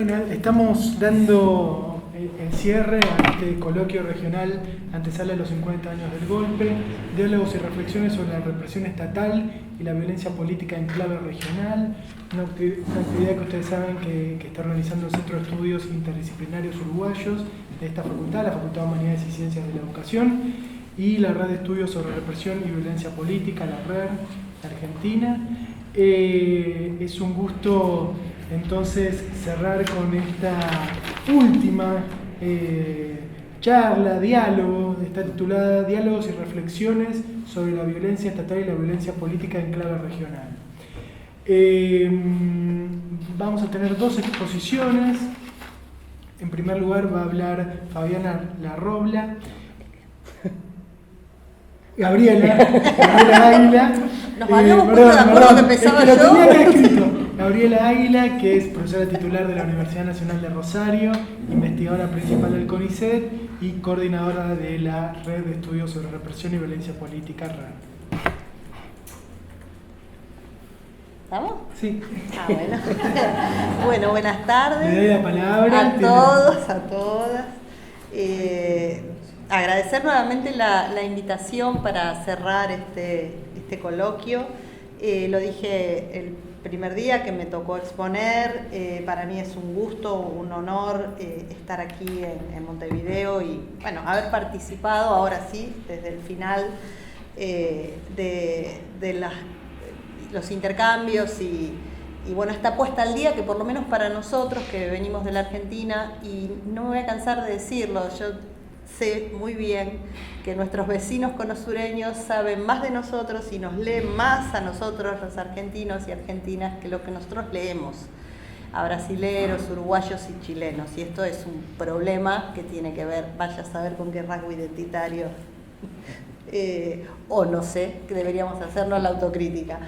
Bueno, estamos dando el cierre a este coloquio regional antesala de los 50 años del golpe, diálogos y reflexiones sobre la represión estatal y la violencia política en clave regional, una actividad que ustedes saben que está organizando el Centro de Estudios Interdisciplinarios Uruguayos de esta facultad, la Facultad de Humanidades y Ciencias de la Educación, y la Red de Estudios sobre Represión y Violencia Política, la RER, Argentina. Es un gusto entonces cerrar con esta última charla, diálogo, está titulada Diálogos y reflexiones sobre la violencia estatal y la violencia política en clave regional. Vamos a tener dos exposiciones. En primer lugar va a hablar Fabiana Larrobla, Gabriela Águila. Nos habíamos puesto de acuerdo que empezaba yo. Lo tenía acá escrito. Gabriela Águila, que es profesora titular de la Universidad Nacional de Rosario, investigadora principal del CONICET y coordinadora de la Red de Estudios sobre Represión y Violencia Política, RER. ¿Estamos? Sí. Bueno. Bueno, buenas tardes. Le doy la palabra. A todos, a todas. Agradecer nuevamente la invitación para cerrar este coloquio. Lo dije el primer día que me tocó exponer. Para mí es un gusto, un honor estar aquí en Montevideo y bueno, haber participado ahora sí desde el final de los intercambios y bueno, esta puesta al día que por lo menos para nosotros que venimos de la Argentina, y no me voy a cansar de decirlo, yo sé muy bien que nuestros vecinos conosureños saben más de nosotros y nos leen más a nosotros los argentinos y argentinas que lo que nosotros leemos a brasileros, uruguayos y chilenos, y esto es un problema que tiene que ver, vaya a saber con qué rasgo identitario o no sé, que deberíamos hacernos la autocrítica.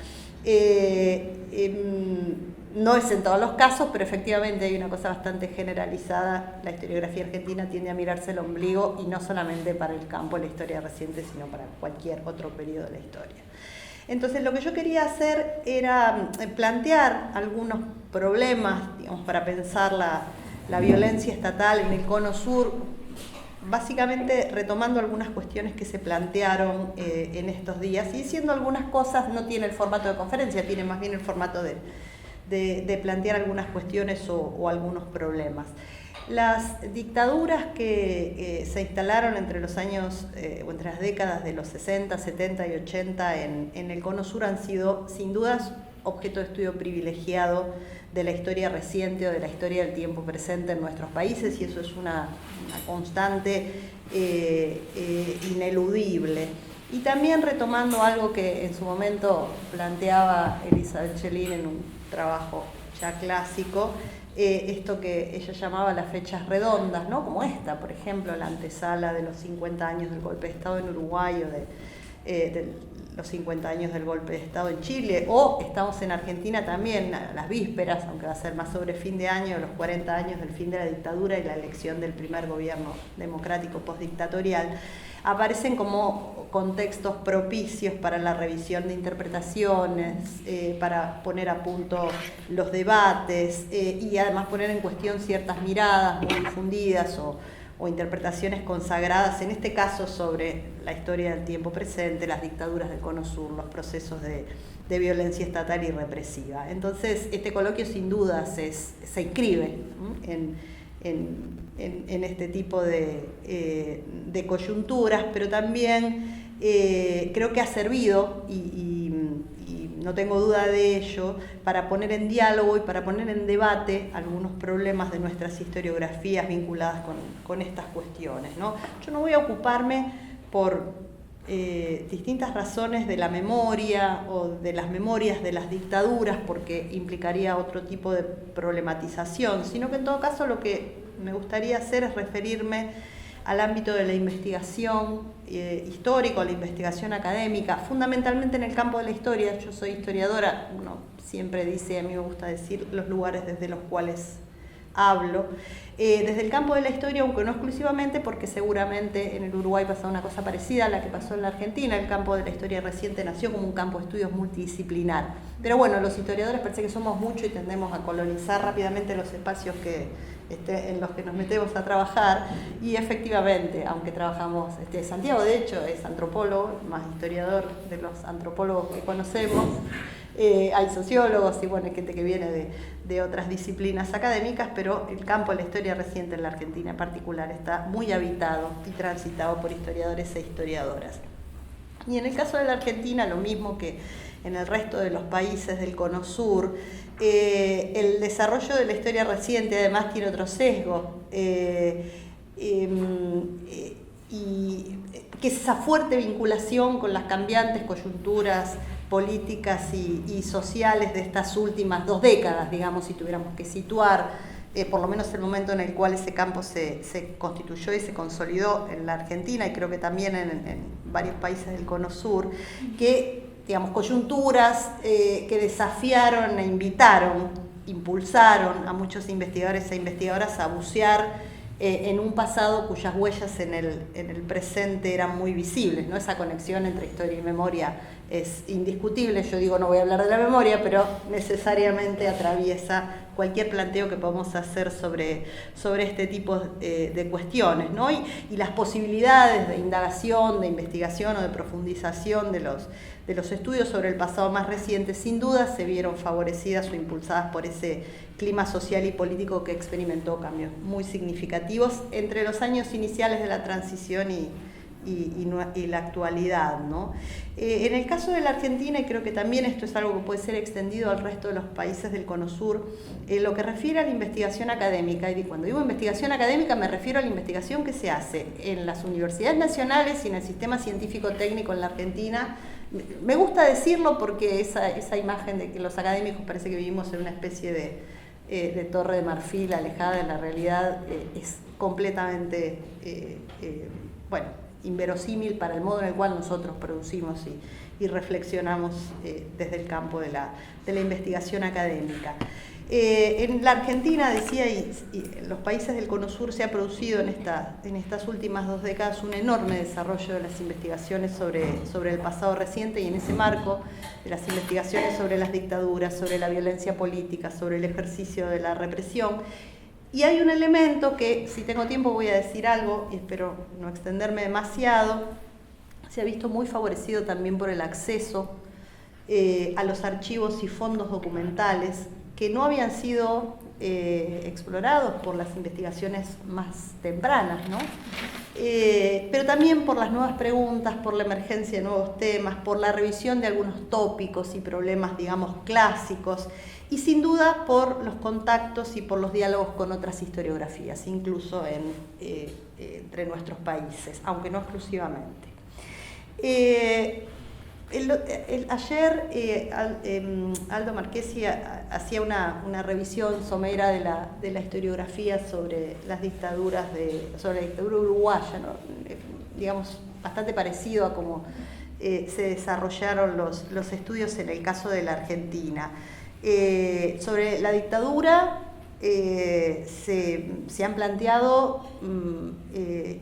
No es en todos los casos, pero efectivamente hay una cosa bastante generalizada. La historiografía argentina tiende a mirarse el ombligo, y no solamente para el campo de la historia reciente, sino para cualquier otro periodo de la historia. Entonces, lo que yo quería hacer era plantear algunos problemas, digamos, para pensar la violencia estatal en el cono sur, básicamente retomando algunas cuestiones que se plantearon en estos días y diciendo algunas cosas. No tiene el formato de conferencia, tiene más bien el formato de plantear algunas cuestiones o algunos problemas. Las dictaduras que se instalaron entre los años o entre las décadas de los 60, 70 y 80 en el cono sur han sido sin dudas objeto de estudio privilegiado de la historia reciente o de la historia del tiempo presente en nuestros países, y eso es una constante ineludible. Y también retomando algo que en su momento planteaba Elizabeth Chelin en un trabajo ya clásico, esto que ella llamaba las fechas redondas, ¿no? Como esta, por ejemplo, la antesala de los 50 años del golpe de Estado en Uruguay, o de los 50 años del golpe de Estado en Chile, o estamos en Argentina también, a las vísperas, aunque va a ser más sobre fin de año, los 40 años del fin de la dictadura y la elección del primer gobierno democrático postdictatorial, aparecen como contextos propicios para la revisión de interpretaciones, para poner a punto los debates y además poner en cuestión ciertas miradas muy difundidas o interpretaciones consagradas, en este caso sobre la historia del tiempo presente, las dictaduras del cono sur, los procesos de violencia estatal y represiva. Entonces, este coloquio sin duda se inscribe en este tipo de coyunturas, pero también creo que ha servido, y no tengo duda de ello, para poner en diálogo y para poner en debate algunos problemas de nuestras historiografías vinculadas con estas cuestiones, ¿no? Yo no voy a ocuparme por distintas razones de la memoria o de las memorias de las dictaduras, porque implicaría otro tipo de problematización, sino que en todo caso lo que me gustaría hacer es referirme al ámbito de la investigación histórica, la investigación académica, fundamentalmente en el campo de la historia. Yo soy historiadora, uno siempre dice, a mí me gusta decir, los lugares desde los cuales hablo. Desde el campo de la historia, aunque no exclusivamente, porque seguramente en el Uruguay pasa una cosa parecida a la que pasó en la Argentina. El campo de la historia reciente nació como un campo de estudios multidisciplinar. Pero bueno, los historiadores parece que somos muchos y tendemos a colonizar rápidamente los espacios en los que nos metemos a trabajar. Y efectivamente, aunque trabajamos, Santiago de hecho es antropólogo, más historiador de los antropólogos que conocemos. Hay sociólogos y bueno, hay gente que viene de otras disciplinas académicas, pero el campo de la historia reciente en la Argentina en particular está muy habitado y transitado por historiadores e historiadoras. Y en el caso de la Argentina, lo mismo que en el resto de los países del Cono Sur, el desarrollo de la historia reciente además tiene otro sesgo, y que es esa fuerte vinculación con las cambiantes coyunturas políticas y sociales de estas últimas 2 décadas, digamos, si tuviéramos que situar por lo menos el momento en el cual ese campo se constituyó y se consolidó en la Argentina, y creo que también en varios países del Cono Sur, que, digamos, coyunturas que desafiaron e impulsaron a muchos investigadores e investigadoras a bucear en un pasado cuyas huellas en el presente eran muy visibles, ¿no? Esa conexión entre historia y memoria es indiscutible. Yo digo, no voy a hablar de la memoria, pero necesariamente atraviesa cualquier planteo que podamos hacer sobre este tipo de cuestiones, ¿no? Y las posibilidades de indagación, de investigación o de profundización de los estudios sobre el pasado más reciente, sin duda se vieron favorecidas o impulsadas por ese clima social y político que experimentó cambios muy significativos entre los años iniciales de la transición y la actualidad, ¿no? En el caso de la Argentina, y creo que también esto es algo que puede ser extendido al resto de los países del Cono Sur, lo que refiere a la investigación académica, y cuando digo investigación académica me refiero a la investigación que se hace en las universidades nacionales y en el sistema científico-técnico en la Argentina. Me gusta decirlo porque esa imagen de que los académicos parece que vivimos en una especie de torre de marfil alejada de la realidad es completamente inverosímil para el modo en el cual nosotros producimos y reflexionamos desde el campo de la investigación académica. En la Argentina, decía, y en los países del Cono Sur se ha producido en estas últimas 2 décadas un enorme desarrollo de las investigaciones sobre el pasado reciente, y en ese marco de las investigaciones sobre las dictaduras, sobre la violencia política, sobre el ejercicio de la represión. Y hay un elemento que, si tengo tiempo voy a decir algo, y espero no extenderme demasiado, se ha visto muy favorecido también por el acceso a los archivos y fondos documentales que no habían sido explorados por las investigaciones más tempranas, ¿no? Pero también por las nuevas preguntas, por la emergencia de nuevos temas, por la revisión de algunos tópicos y problemas, digamos, clásicos, y sin duda por los contactos y por los diálogos con otras historiografías, incluso entre nuestros países, aunque no exclusivamente. Ayer Aldo Marchesi hacía una revisión somera de la historiografía sobre las dictaduras, sobre la dictadura uruguaya, ¿no? Digamos, bastante parecido a cómo se desarrollaron los estudios en el caso de la Argentina. Sobre la dictadura se han planteado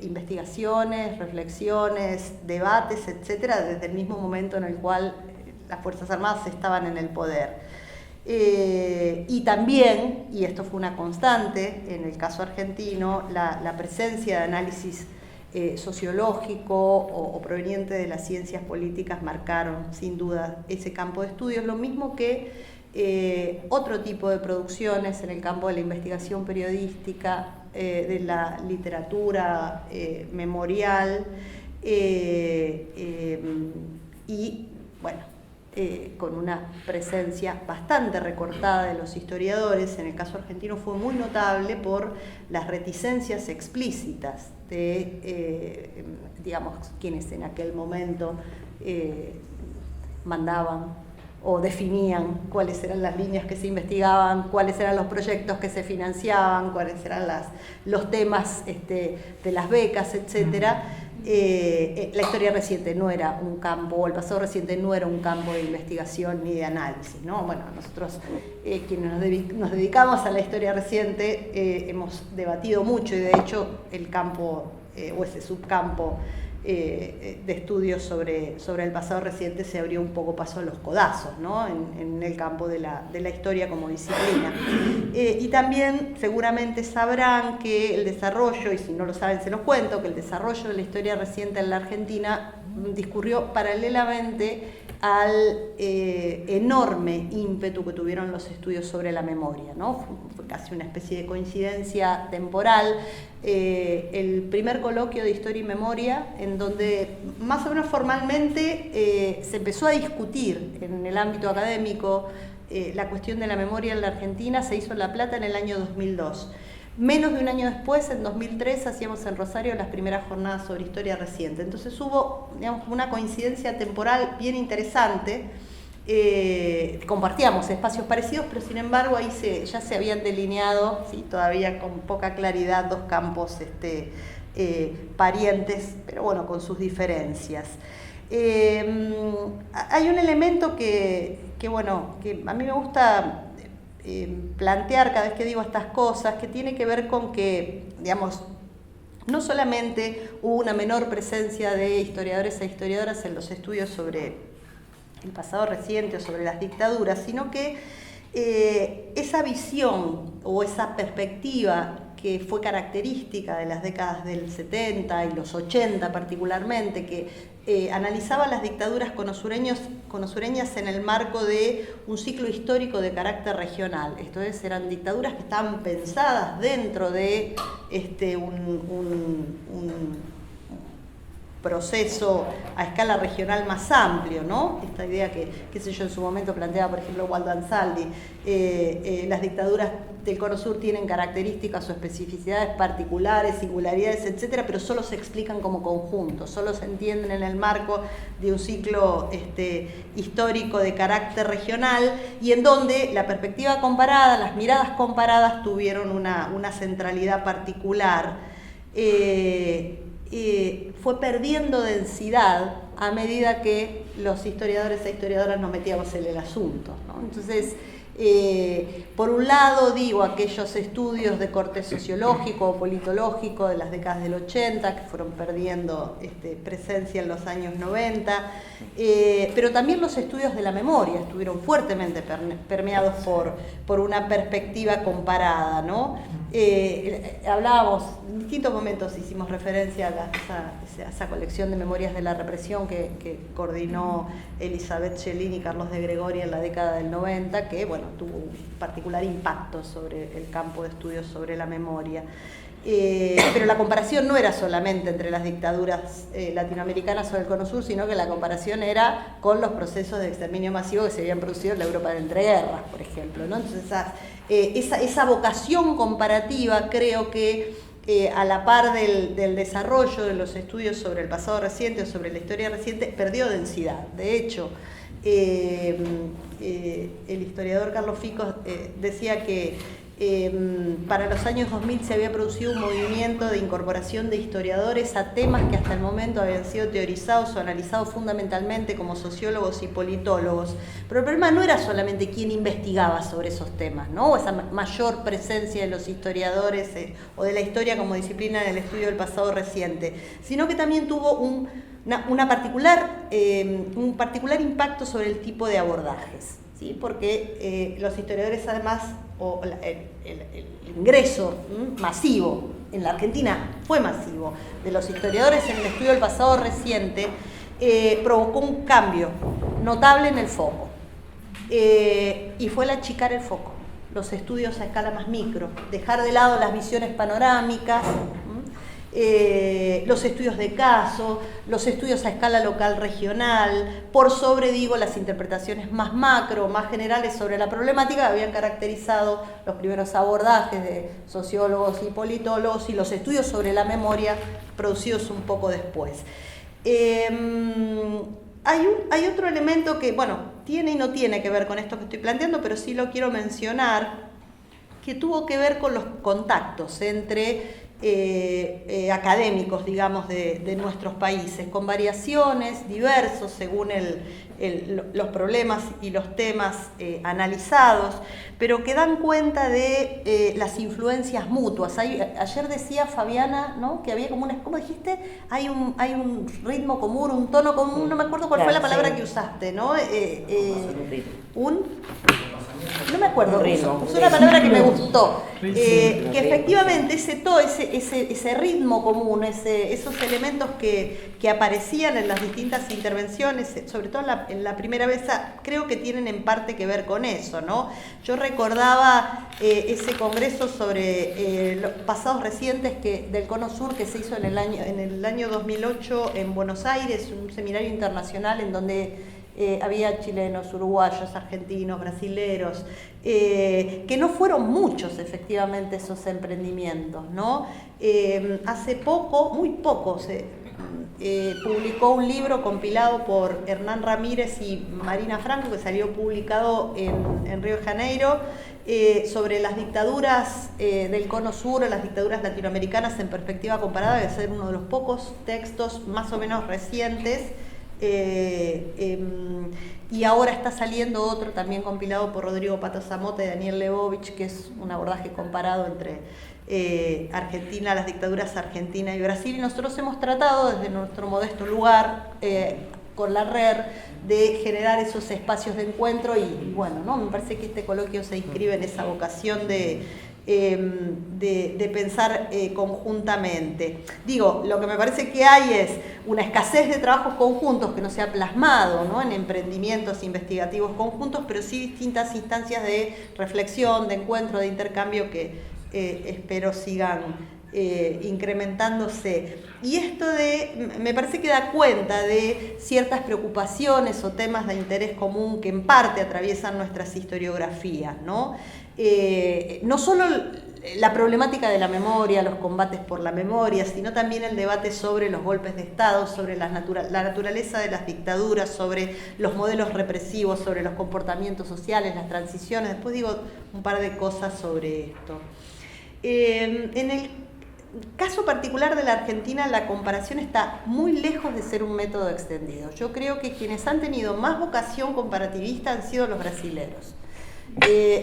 investigaciones, reflexiones, debates, etcétera, desde el mismo momento en el cual las Fuerzas Armadas estaban en el poder. Y también, y esto fue una constante en el caso argentino, la presencia de análisis sociológico o proveniente de las ciencias políticas marcaron sin duda ese campo de estudios, lo mismo que otro tipo de producciones en el campo de la investigación periodística, de la literatura memorial, y bueno, con una presencia bastante recortada de los historiadores. En el caso argentino fue muy notable por las reticencias explícitas de, digamos, quienes en aquel momento mandaban o definían cuáles eran las líneas que se investigaban, cuáles eran los proyectos que se financiaban, cuáles eran los temas de las becas, etcétera, La historia reciente no era un campo, el pasado reciente no era un campo de investigación ni de análisis, ¿no? Bueno, nosotros quienes nos dedicamos a la historia reciente hemos debatido mucho, y de hecho el campo o ese subcampo de estudios sobre el pasado reciente se abrió un poco paso a los codazos, ¿no? en el campo de la historia como disciplina. Y también seguramente sabrán que el desarrollo, y si no lo saben se los cuento, que el desarrollo de la historia reciente en la Argentina discurrió paralelamente al enorme ímpetu que tuvieron los estudios sobre la memoria, ¿no? Fue casi una especie de coincidencia temporal. El primer coloquio de Historia y Memoria, en donde más o menos formalmente se empezó a discutir en el ámbito académico la cuestión de la memoria en la Argentina, se hizo en La Plata en el año 2002. Menos de un año después, en 2003, hacíamos en Rosario las primeras jornadas sobre historia reciente. Entonces hubo, digamos, una coincidencia temporal bien interesante. Compartíamos espacios parecidos, pero sin embargo ahí ya se habían delineado, ¿sí? Todavía con poca claridad, dos campos parientes, pero bueno, con sus diferencias. Hay un elemento que a mí me gusta plantear cada vez que digo estas cosas, que tiene que ver con que, digamos, no solamente hubo una menor presencia de historiadores e historiadoras en los estudios sobre el pasado reciente o sobre las dictaduras, sino que esa visión o esa perspectiva que fue característica de las décadas del 70 y los 80 particularmente, que analizaba las dictaduras conosureñas en el marco de un ciclo histórico de carácter regional. Esto es, eran dictaduras que estaban pensadas dentro de un proceso a escala regional más amplio, ¿no? Esta idea que, qué sé yo, en su momento planteaba, por ejemplo, Waldo Ansaldi, las dictaduras del Cono Sur tienen características o especificidades particulares, singularidades, etcétera, pero solo se explican como conjunto, solo se entienden en el marco de un ciclo histórico de carácter regional, y en donde la perspectiva comparada, las miradas comparadas tuvieron una centralidad particular. Fue perdiendo densidad a medida que los historiadores e historiadoras nos metíamos en el asunto, ¿no? Entonces, por un lado, digo, aquellos estudios de corte sociológico o politológico de las décadas del 80 que fueron perdiendo presencia en los años 90, pero también los estudios de la memoria estuvieron fuertemente permeados por una perspectiva comparada, ¿no? Hablábamos, en distintos momentos hicimos referencia a esa colección de memorias de la represión que coordinó Elizabeth Cellini y Carlos de Gregori en la década del 90, que bueno, tuvo un particular impacto sobre el campo de estudios sobre la memoria. Pero la comparación no era solamente entre las dictaduras latinoamericanas o del Cono Sur, sino que la comparación era con los procesos de exterminio masivo que se habían producido en la Europa de entreguerras, por ejemplo, ¿no? Entonces esa vocación comparativa creo que a la par del desarrollo de los estudios sobre el pasado reciente o sobre la historia reciente perdió densidad. De hecho, el historiador Carlos Ficos decía que para los años 2000 se había producido un movimiento de incorporación de historiadores a temas que hasta el momento habían sido teorizados o analizados fundamentalmente como sociólogos y politólogos. Pero el problema no era solamente quién investigaba sobre esos temas, ¿no? O esa mayor presencia de los historiadores o de la historia como disciplina en el estudio del pasado reciente, sino que también tuvo un particular impacto sobre el tipo de abordajes, ¿sí? Porque los historiadores además, el ingreso masivo en la Argentina fue masivo de los historiadores en el estudio del pasado reciente, provocó un cambio notable en el foco, y fue el achicar el foco, los estudios a escala más micro, dejar de lado las visiones panorámicas, los estudios de caso, los estudios a escala local regional, por sobre, digo, las interpretaciones más macro, más generales sobre la problemática que habían caracterizado los primeros abordajes de sociólogos y politólogos y los estudios sobre la memoria producidos un poco después. Hay otro elemento que, bueno, tiene y no tiene que ver con esto que estoy planteando, pero sí lo quiero mencionar, que tuvo que ver con los contactos entre académicos, digamos, de nuestros países, con variaciones diversos según los problemas y los temas analizados, pero que dan cuenta de las influencias mutuas. Ayer decía Fabiana, ¿no?, que había como ¿cómo dijiste? Hay un ritmo común, un tono común, no me acuerdo cuál fue la palabra que usaste, ¿no? No me acuerdo, usó una palabra que me gustó, que efectivamente ese ritmo común, esos elementos que aparecían en las distintas intervenciones, sobre todo en la primera vez, creo que tienen en parte que ver con eso, ¿no? Yo recordaba ese congreso sobre los pasados recientes del Cono Sur que se hizo en el año 2008 en Buenos Aires, un seminario internacional en donde había chilenos, uruguayos, argentinos, brasileros, que no fueron muchos efectivamente esos emprendimientos, ¿no? Hace poco, muy poco, se publicó un libro compilado por Hernán Ramírez y Marina Franco, que salió publicado en Río de Janeiro, sobre las dictaduras del Cono Sur, las dictaduras latinoamericanas en perspectiva comparada, debe ser uno de los pocos textos más o menos recientes. Y ahora está saliendo otro también compilado por Rodrigo Pato Zamota y Daniel Lebovich, que es un abordaje comparado entre Argentina, las dictaduras Argentina y Brasil, y nosotros hemos tratado desde nuestro modesto lugar con la RER de generar esos espacios de encuentro y bueno, ¿no? Me parece que este coloquio se inscribe en esa vocación de pensar conjuntamente. Digo, lo que me parece que hay es una escasez de trabajos conjuntos que no se ha plasmado, ¿no?, en emprendimientos investigativos conjuntos, pero sí distintas instancias de reflexión, de encuentro, de intercambio que espero sigan incrementándose. Y esto me parece que da cuenta de ciertas preocupaciones o temas de interés común que en parte atraviesan nuestras historiografías, ¿no? No solo la problemática de la memoria, los combates por la memoria, sino también el debate sobre los golpes de Estado, sobre la naturaleza de las dictaduras, sobre los modelos represivos, sobre los comportamientos sociales, las transiciones. Después digo un par de cosas sobre esto. En el caso particular de la Argentina, la comparación está muy lejos de ser un método extendido. Yo creo que quienes han tenido más vocación comparativista han sido los brasileros.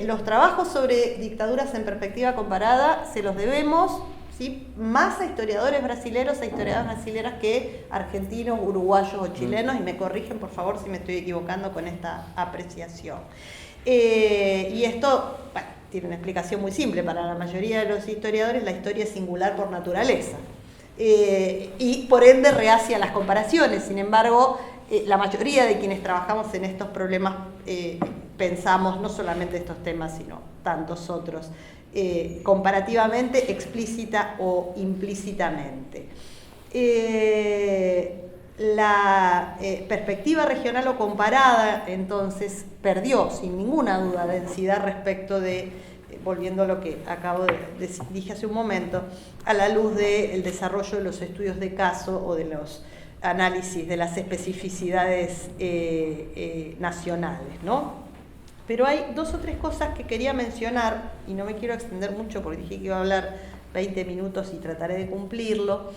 Los trabajos sobre dictaduras en perspectiva comparada se los debemos, ¿sí?, más a historiadores brasileros, a historiadoras brasileras que argentinos, uruguayos o chilenos, y me corrigen por favor si me estoy equivocando con esta apreciación. Y esto, bueno, tiene una explicación muy simple. Para la mayoría de los historiadores la historia es singular por naturaleza y por ende reacia a las comparaciones. Sin embargo, la mayoría de quienes trabajamos en estos problemas pensamos no solamente estos temas, sino tantos otros, comparativamente, explícita o implícitamente. La perspectiva regional o comparada, entonces, perdió sin ninguna duda densidad respecto de, volviendo a lo que dije hace un momento, a la luz del desarrollo de los estudios de caso o de los análisis de las especificidades nacionales, ¿no? Pero hay dos o tres cosas que quería mencionar, y no me quiero extender mucho porque dije que iba a hablar 20 minutos y trataré de cumplirlo.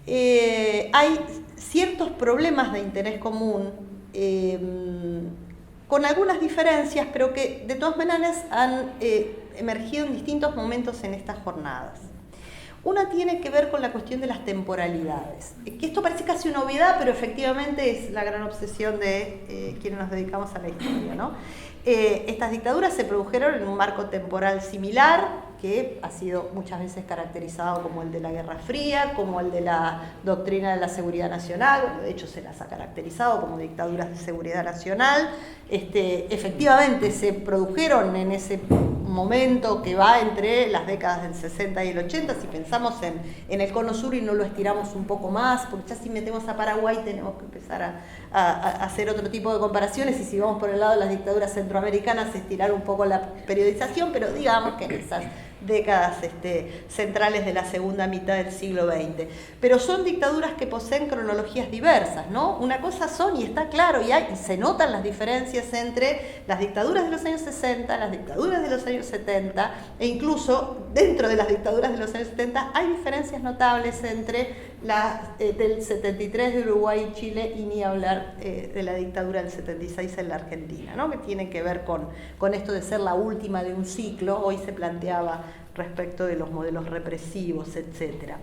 Hay ciertos problemas de interés común, con algunas diferencias, pero que de todas maneras han emergido en distintos momentos en estas jornadas. Una tiene que ver con la cuestión de las temporalidades, que esto parece casi una obviedad, pero efectivamente es la gran obsesión de quienes nos dedicamos a la historia, ¿no? Estas dictaduras se produjeron en un marco temporal similar, que ha sido muchas veces caracterizado como el de la Guerra Fría, como el de la doctrina de la seguridad nacional. De hecho se las ha caracterizado como dictaduras de seguridad nacional. Efectivamente se produjeron en ese momento que va entre las décadas del 60 y el 80, si pensamos en el Cono Sur y no lo estiramos un poco más, porque ya si metemos a Paraguay tenemos que empezar a hacer otro tipo de comparaciones, y si vamos por el lado de las dictaduras centroamericanas estirar un poco la periodización, pero digamos que en esas décadas centrales de la segunda mitad del siglo XX. Pero son dictaduras que poseen cronologías diversas, ¿no? Una cosa son, y está claro, y se notan las diferencias entre las dictaduras de los años 60, las dictaduras de los años 70, e incluso dentro de las dictaduras de los años 70 hay diferencias notables entre del 73 de Uruguay y Chile, y ni hablar de la dictadura del 76 en la Argentina, ¿no? Que tiene que ver con esto de ser la última de un ciclo. Hoy se planteaba respecto de los modelos represivos, etc.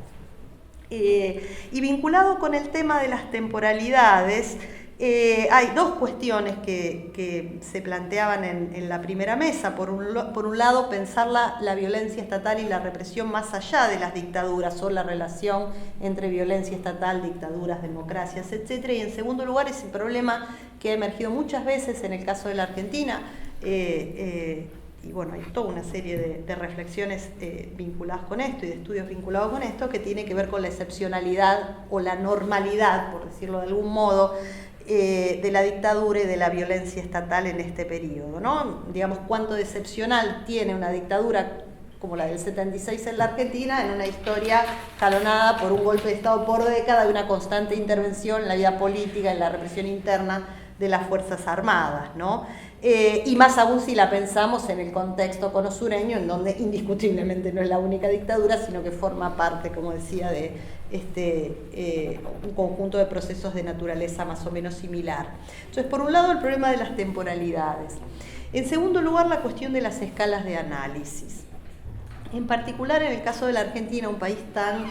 Y vinculado con el tema de las temporalidades, hay dos cuestiones que se planteaban en la primera mesa. Por un lado, pensar la violencia estatal y la represión más allá de las dictaduras, o la relación entre violencia estatal, dictaduras, democracias, etc. Y en segundo lugar, ese problema que ha emergido muchas veces en el caso de la Argentina, y bueno, hay toda una serie de reflexiones vinculadas con esto y de estudios vinculados con esto, que tiene que ver con la excepcionalidad o la normalidad, por decirlo de algún modo, de la dictadura y de la violencia estatal en este periodo, ¿no? Digamos, cuánto de excepcional tiene una dictadura como la del 76 en la Argentina, en una historia jalonada por un golpe de Estado por década, de una constante intervención en la vida política, en la represión interna de las Fuerzas Armadas, ¿no? Y más aún si la pensamos en el contexto cono-sureño, en donde indiscutiblemente no es la única dictadura, sino que forma parte, como decía, de un conjunto de procesos de naturaleza más o menos similar. Entonces, por un lado, el problema de las temporalidades. En segundo lugar, la cuestión de las escalas de análisis. En particular, en el caso de la Argentina, un país tan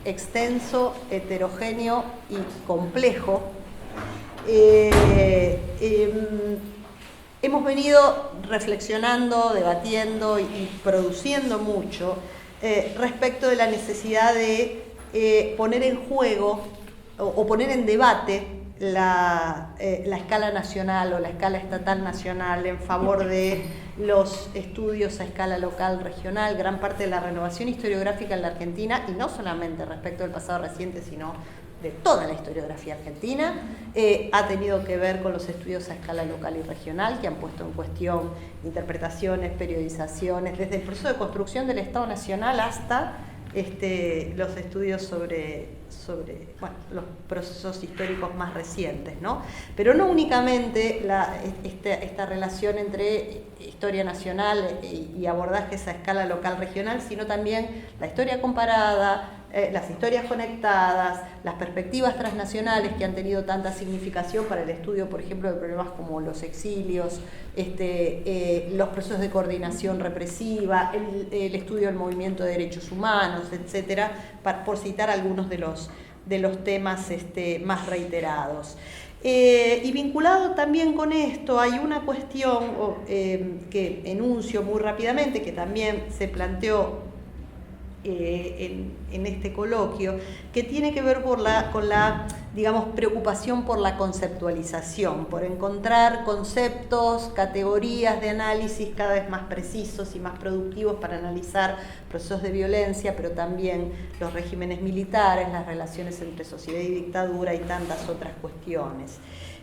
extenso, heterogéneo y complejo, hemos venido reflexionando, debatiendo y produciendo mucho respecto de la necesidad de poner en juego o poner en debate la escala nacional o la escala estatal nacional en favor de los estudios a escala local, regional. Gran parte de la renovación historiográfica en la Argentina, y no solamente respecto del pasado reciente, sino de toda la historiografía argentina, ha tenido que ver con los estudios a escala local y regional, que han puesto en cuestión interpretaciones, periodizaciones, desde el proceso de construcción del Estado Nacional hasta los estudios sobre los procesos históricos más recientes, ¿no? Pero no únicamente esta relación entre historia nacional y abordajes a escala local regional, sino también la historia comparada, las historias conectadas, las perspectivas transnacionales que han tenido tanta significación para el estudio, por ejemplo, de problemas como los exilios, los procesos de coordinación represiva, el estudio del movimiento de derechos humanos, etcétera, por citar algunos de los temas más reiterados. Y vinculado también con esto hay una cuestión que enuncio muy rápidamente, que también se planteó en este coloquio, que tiene que ver con la, digamos, preocupación por la conceptualización, por encontrar conceptos, categorías de análisis cada vez más precisos y más productivos para analizar procesos de violencia, pero también los regímenes militares, las relaciones entre sociedad y dictadura y tantas otras cuestiones.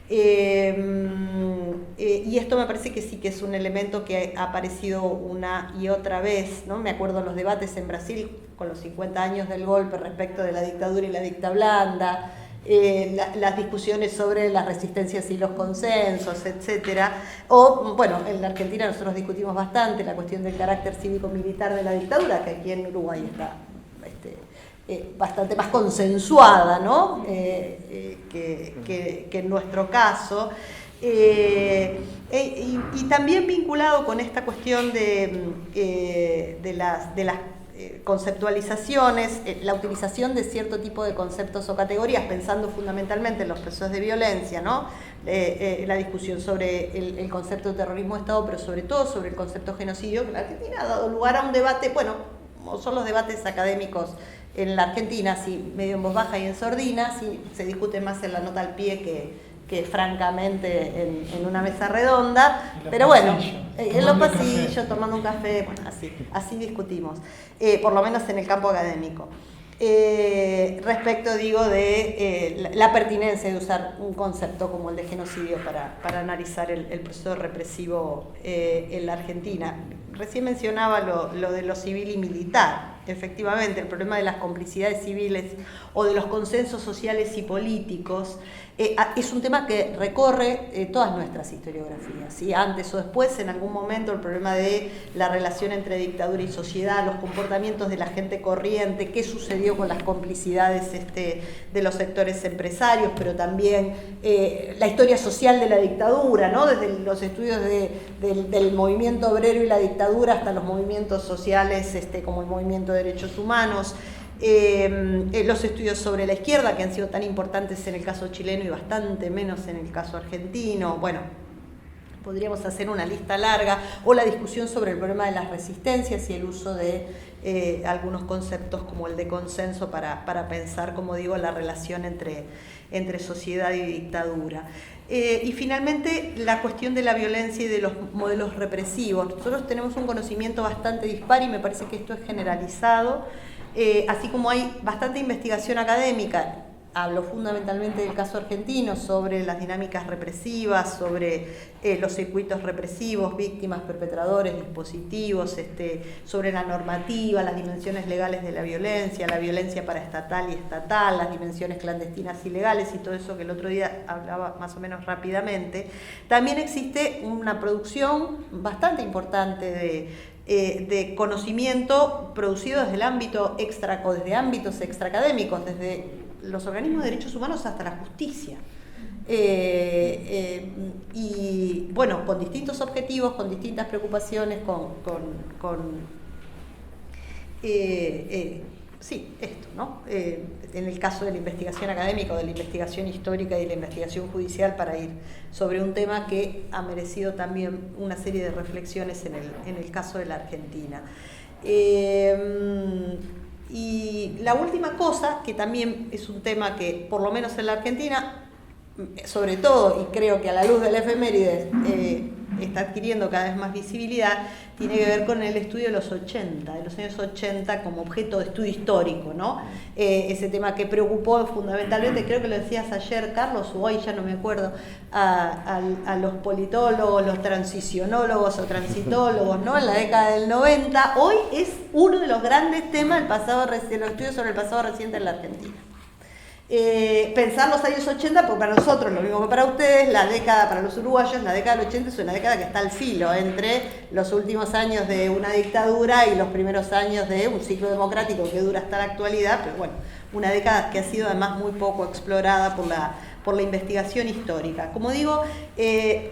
Y esto me parece que sí que es un elemento que ha aparecido una y otra vez, ¿no? Me acuerdo los debates en Brasil con los 50 años del golpe respecto de la dictadura y la dicta blanda, las discusiones sobre las resistencias y los consensos, etcétera. O, bueno, en la Argentina nosotros discutimos bastante la cuestión del carácter cívico-militar de la dictadura, que aquí en Uruguay está bastante más consensuada, ¿no? Que en nuestro caso. Y también vinculado con esta cuestión de las conceptualizaciones, la utilización de cierto tipo de conceptos o categorías, pensando fundamentalmente en los procesos de violencia, ¿no? La discusión sobre el concepto de terrorismo de Estado, pero sobre todo sobre el concepto genocidio, que la Argentina ha dado lugar a un debate, bueno, como son los debates académicos en la Argentina, sí, medio en voz baja y en sordina, sí, se discute más en la nota al pie que francamente en una mesa redonda, pero bueno, en los pasillos, tomando un café, bueno, así discutimos, por lo menos en el campo académico. Respecto, digo, de la pertinencia de usar un concepto como el de genocidio para analizar el proceso represivo en la Argentina. recién mencionaba lo de lo civil y militar. Efectivamente, el problema de las complicidades civiles o de los consensos sociales y políticos es un tema que recorre todas nuestras historiografías, ¿sí? Antes o después, en algún momento, el problema de la relación entre dictadura y sociedad, los comportamientos de la gente corriente, qué sucedió con las complicidades de los sectores empresarios, pero también la historia social de la dictadura, ¿no? Desde los estudios del movimiento obrero y la dictadura hasta los movimientos sociales como el movimiento de derechos humanos. Los estudios sobre la izquierda, que han sido tan importantes en el caso chileno y bastante menos en el caso argentino. Bueno, podríamos hacer una lista larga, o la discusión sobre el problema de las resistencias y el uso de algunos conceptos como el de consenso para pensar, como digo, la relación entre sociedad y dictadura. Y finalmente, la cuestión de la violencia y de los modelos represivos. Nosotros tenemos un conocimiento bastante dispar y me parece que esto es generalizado. Así como hay bastante investigación académica, hablo fundamentalmente del caso argentino, sobre las dinámicas represivas, sobre los circuitos represivos, víctimas, perpetradores, dispositivos, sobre la normativa, las dimensiones legales de la violencia paraestatal y estatal, las dimensiones clandestinas y legales y todo eso que el otro día hablaba más o menos rápidamente. También existe una producción bastante importante de conocimiento producido desde el ámbito desde ámbitos extraacadémicos, desde los organismos de derechos humanos hasta la justicia. Y bueno, con distintos objetivos, con distintas preocupaciones, sí, esto, ¿no? En el caso de la investigación académica o de la investigación histórica y de la investigación judicial, para ir sobre un tema que ha merecido también una serie de reflexiones en el caso de la Argentina. Y la última cosa, que también es un tema que, por lo menos en la Argentina, sobre todo, y creo que a la luz de la efemérides está adquiriendo cada vez más visibilidad, tiene que ver con el estudio de los años 80 como objeto de estudio histórico, ¿no? Ese tema que preocupó fundamentalmente, creo que lo decías ayer, Carlos, o hoy, ya no me acuerdo, a los politólogos, los transicionólogos o transitólogos, ¿no? En la década del 90, hoy es uno de los grandes temas del pasado, de los estudios sobre el pasado reciente en la Argentina. Pensar los años 80, porque para nosotros, lo mismo que para ustedes, la década, para los uruguayos, la década del 80 es una década que está al filo entre los últimos años de una dictadura y los primeros años de un ciclo democrático que dura hasta la actualidad, pero bueno, una década que ha sido además muy poco explorada por la investigación histórica. Como digo,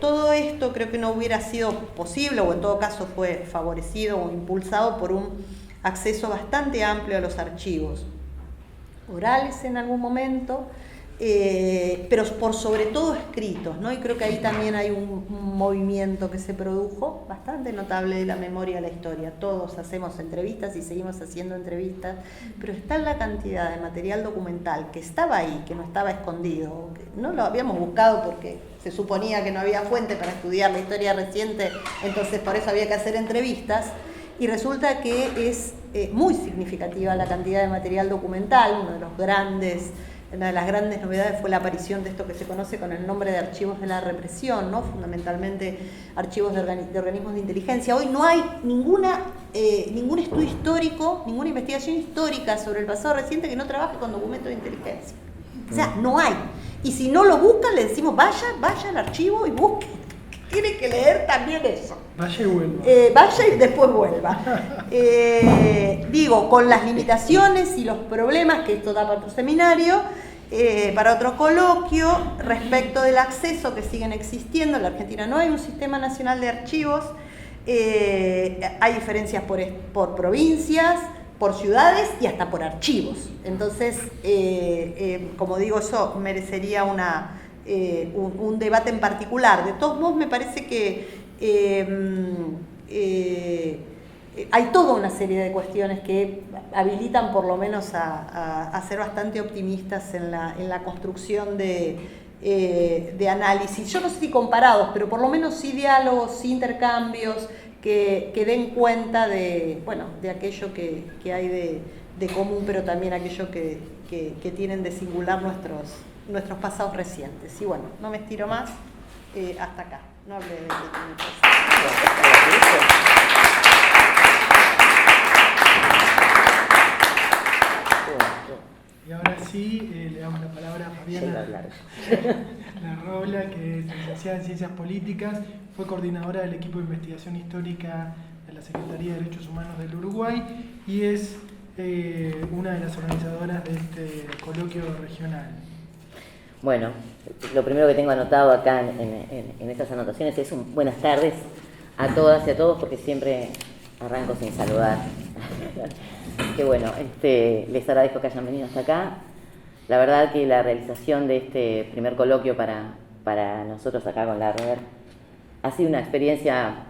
todo esto creo que no hubiera sido posible, o en todo caso fue favorecido o impulsado por un acceso bastante amplio a los archivos orales en algún momento, pero por sobre todo escritos, ¿no? Y creo que ahí también hay un movimiento que se produjo bastante notable de la memoria de la historia. Todos hacemos entrevistas y seguimos haciendo entrevistas, pero está la cantidad de material documental que estaba ahí, que no estaba escondido, que no lo habíamos buscado porque se suponía que no había fuente para estudiar la historia reciente, entonces por eso había que hacer entrevistas. Y resulta que es muy significativa la cantidad de material documental. Una de las grandes novedades fue la aparición de esto que se conoce con el nombre de archivos de la represión, ¿no? Fundamentalmente archivos de organismos de inteligencia. Hoy no hay ningún estudio histórico, ninguna investigación histórica sobre el pasado reciente que no trabaje con documentos de inteligencia. O sea, no hay. Y si no lo buscan, le decimos vaya al archivo y busque. Tiene que leer también eso. Vaya y vuelva. Vaya y después vuelva. Digo, con las limitaciones y los problemas que esto da para otro seminario, para otro coloquio, respecto del acceso que siguen existiendo. En la Argentina no hay un sistema nacional de archivos, hay diferencias por provincias, por ciudades y hasta por archivos. Entonces, como digo, eso merecería un debate en particular. De todos modos, me parece que hay toda una serie de cuestiones que habilitan por lo menos a ser bastante optimistas en la construcción de análisis. Yo no sé si comparados, pero por lo menos sí diálogos, sí intercambios que den cuenta de aquello que hay de común, pero también aquello que tienen de singular nuestros pasados recientes. Y bueno, no me estiro más, hasta acá. No hablé de sí, le damos la palabra a Fabiana Larrola, que es licenciada en Ciencias Políticas, fue coordinadora del equipo de investigación histórica de la Secretaría de Derechos Humanos del Uruguay y es una de las organizadoras de este coloquio regional. Bueno, lo primero que tengo anotado acá en estas anotaciones es un buenas tardes a todas y a todos, porque siempre arranco sin saludar. Que bueno, les agradezco que hayan venido hasta acá. La verdad que la realización de este primer coloquio para nosotros acá con la RER ha sido una experiencia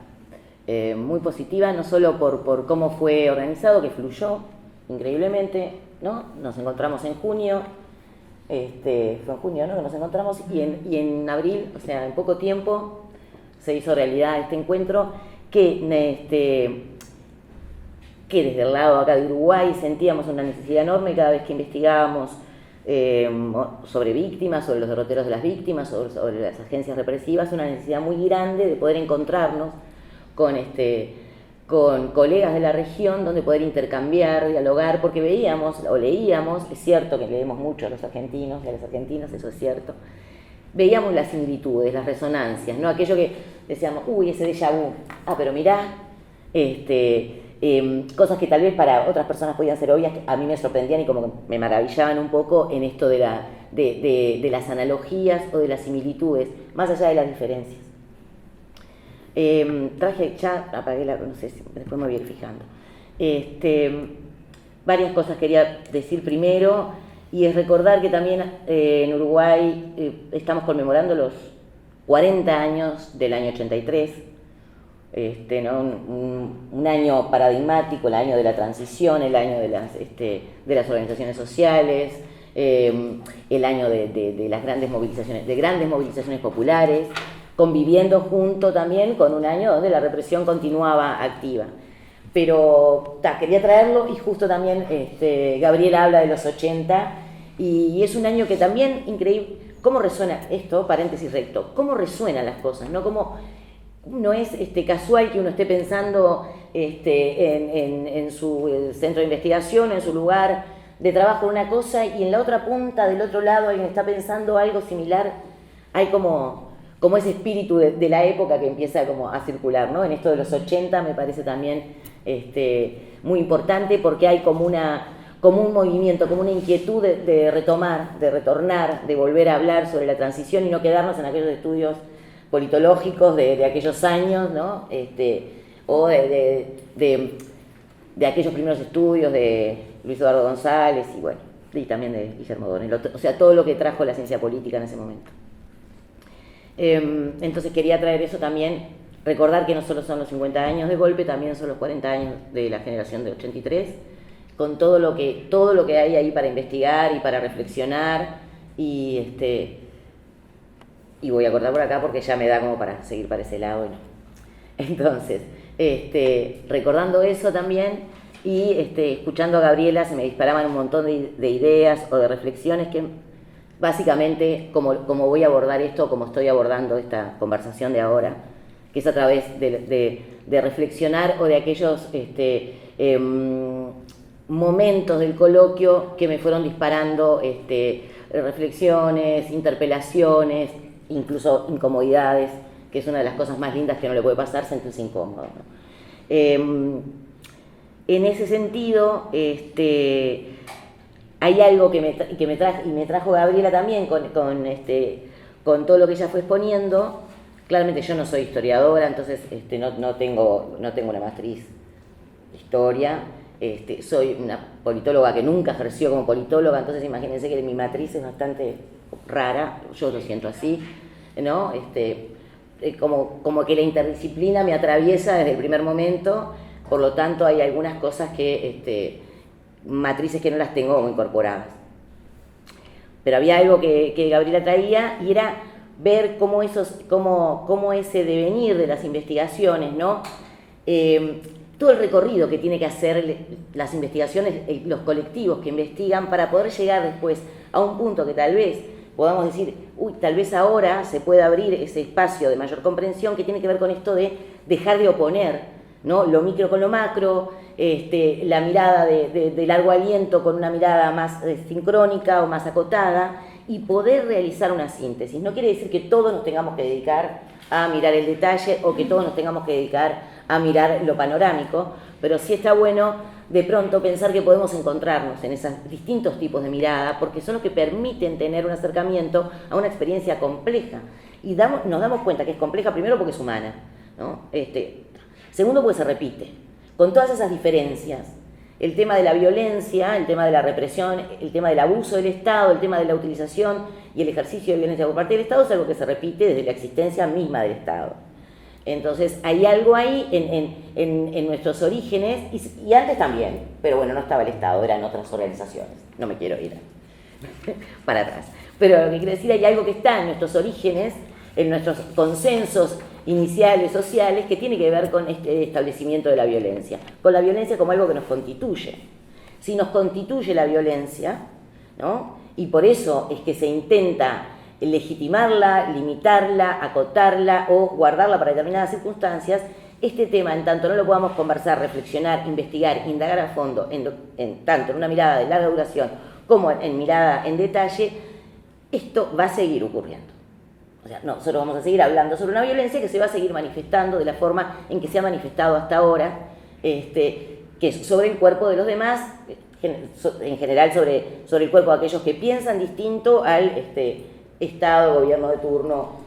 muy positiva, no solo por cómo fue organizado, que fluyó increíblemente, ¿no? Nos encontramos en junio, fue en junio, ¿no?, que nos encontramos, y en abril, o sea, en poco tiempo, se hizo realidad este encuentro que desde el lado acá de Uruguay sentíamos una necesidad enorme cada vez que investigábamos sobre víctimas, sobre los derroteros de las víctimas, sobre las agencias represivas, una necesidad muy grande de poder encontrarnos con colegas de la región, donde poder intercambiar, dialogar, porque veíamos o leíamos, es cierto que leemos mucho a los argentinos y a las argentinas, eso es cierto, veíamos las similitudes, las resonancias, ¿no? Aquello que decíamos, uy, ese déjà vu, pero mirá, cosas que tal vez para otras personas podían ser obvias, a mí me sorprendían y como que me maravillaban un poco en esto de las analogías o de las similitudes, más allá de las diferencias. Traje, ya apagué no sé si después me voy a ir fijando. Varias cosas quería decir primero, y es recordar que también en Uruguay estamos conmemorando los 40 años del año 83, ¿no? un año paradigmático, el año de la transición, el año de las organizaciones sociales, el año de las grandes movilizaciones populares, conviviendo junto también con un año donde la represión continuaba activa. Pero quería traerlo, y justo también Gabriela habla de los 80, y es un año que también, increíble, cómo resuena esto, paréntesis recto, cómo resuenan las cosas, ¿no? Cómo no es casual que uno esté pensando en su centro de investigación, en su lugar de trabajo una cosa, y en la otra punta, del otro lado, alguien está pensando algo similar. Hay como ese espíritu de la época que empieza como a circular, ¿no? En esto de los 80 me parece también muy importante, porque hay como un movimiento, como una inquietud de retomar, de retornar, de volver a hablar sobre la transición y no quedarnos en aquellos estudios politológicos de aquellos años, ¿no? O de aquellos primeros estudios de Luis Eduardo González y bueno, y también de Guillermo Donel, o sea, todo lo que trajo la ciencia política en ese momento. Entonces quería traer eso también, recordar que no solo son los 50 años de golpe, también son los 40 años de la generación de 83, con todo lo que hay ahí para investigar y para reflexionar, y voy a cortar por acá porque ya me da como para seguir para ese lado, ¿no? Entonces, recordando eso también, y escuchando a Gabriela, se me disparaban un montón de ideas o de reflexiones que básicamente, como voy a abordar esto, como estoy abordando esta conversación de ahora, que es a través de reflexionar o de aquellos momentos del coloquio que me fueron disparando reflexiones, interpelaciones, incluso incomodidades, que es una de las cosas más lindas que no le puede pasar, sentirse incómodo, ¿no? En ese sentido, hay algo que me trajo Gabriela también con todo lo que ella fue exponiendo. Claramente yo no soy historiadora, entonces no tengo una matriz de historia. Soy una politóloga que nunca ejerció como politóloga, entonces imagínense que mi matriz es bastante rara, yo lo siento así, ¿no? Como que la interdisciplina me atraviesa desde el primer momento, por lo tanto hay algunas cosas matrices que no las tengo incorporadas. Pero había algo que Gabriela traía, y era ver cómo ese devenir de las investigaciones, ¿no? Todo el recorrido que tiene que hacer las investigaciones, los colectivos que investigan, para poder llegar después a un punto que tal vez podamos decir, tal vez ahora se pueda abrir ese espacio de mayor comprensión, que tiene que ver con esto de dejar de oponer, ¿no? Lo micro con lo macro, la mirada de largo aliento con una mirada más sincrónica o más acotada, y poder realizar una síntesis. No quiere decir que todos nos tengamos que dedicar a mirar el detalle o que todos nos tengamos que dedicar a mirar lo panorámico, pero sí está bueno de pronto pensar que podemos encontrarnos en esos distintos tipos de mirada, porque son los que permiten tener un acercamiento a una experiencia compleja. Y nos damos cuenta que es compleja primero porque es humana, ¿no? Segundo porque se repite, con todas esas diferencias. El tema de la violencia, el tema de la represión, el tema del abuso del Estado, el tema de la utilización y el ejercicio de violencia por parte del Estado es algo que se repite desde la existencia misma del Estado. Entonces hay algo ahí en nuestros orígenes, y antes también, pero bueno, no estaba el Estado, eran otras organizaciones, no me quiero ir para atrás. Pero lo que quiero decir, hay algo que está en nuestros orígenes, en nuestros consensos iniciales, sociales, que tiene que ver con este establecimiento de la violencia, con la violencia como algo que nos constituye. Si nos constituye la violencia, ¿no? Y por eso es que se intenta legitimarla, limitarla, acotarla o guardarla para determinadas circunstancias, este tema, en tanto no lo podamos conversar, reflexionar, investigar, indagar a fondo, tanto en una mirada de larga duración como en mirada en detalle, esto va a seguir ocurriendo. O sea, nosotros vamos a seguir hablando sobre una violencia que se va a seguir manifestando de la forma en que se ha manifestado hasta ahora, que es sobre el cuerpo de los demás, en general sobre el cuerpo de aquellos que piensan distinto al Estado, gobierno de turno.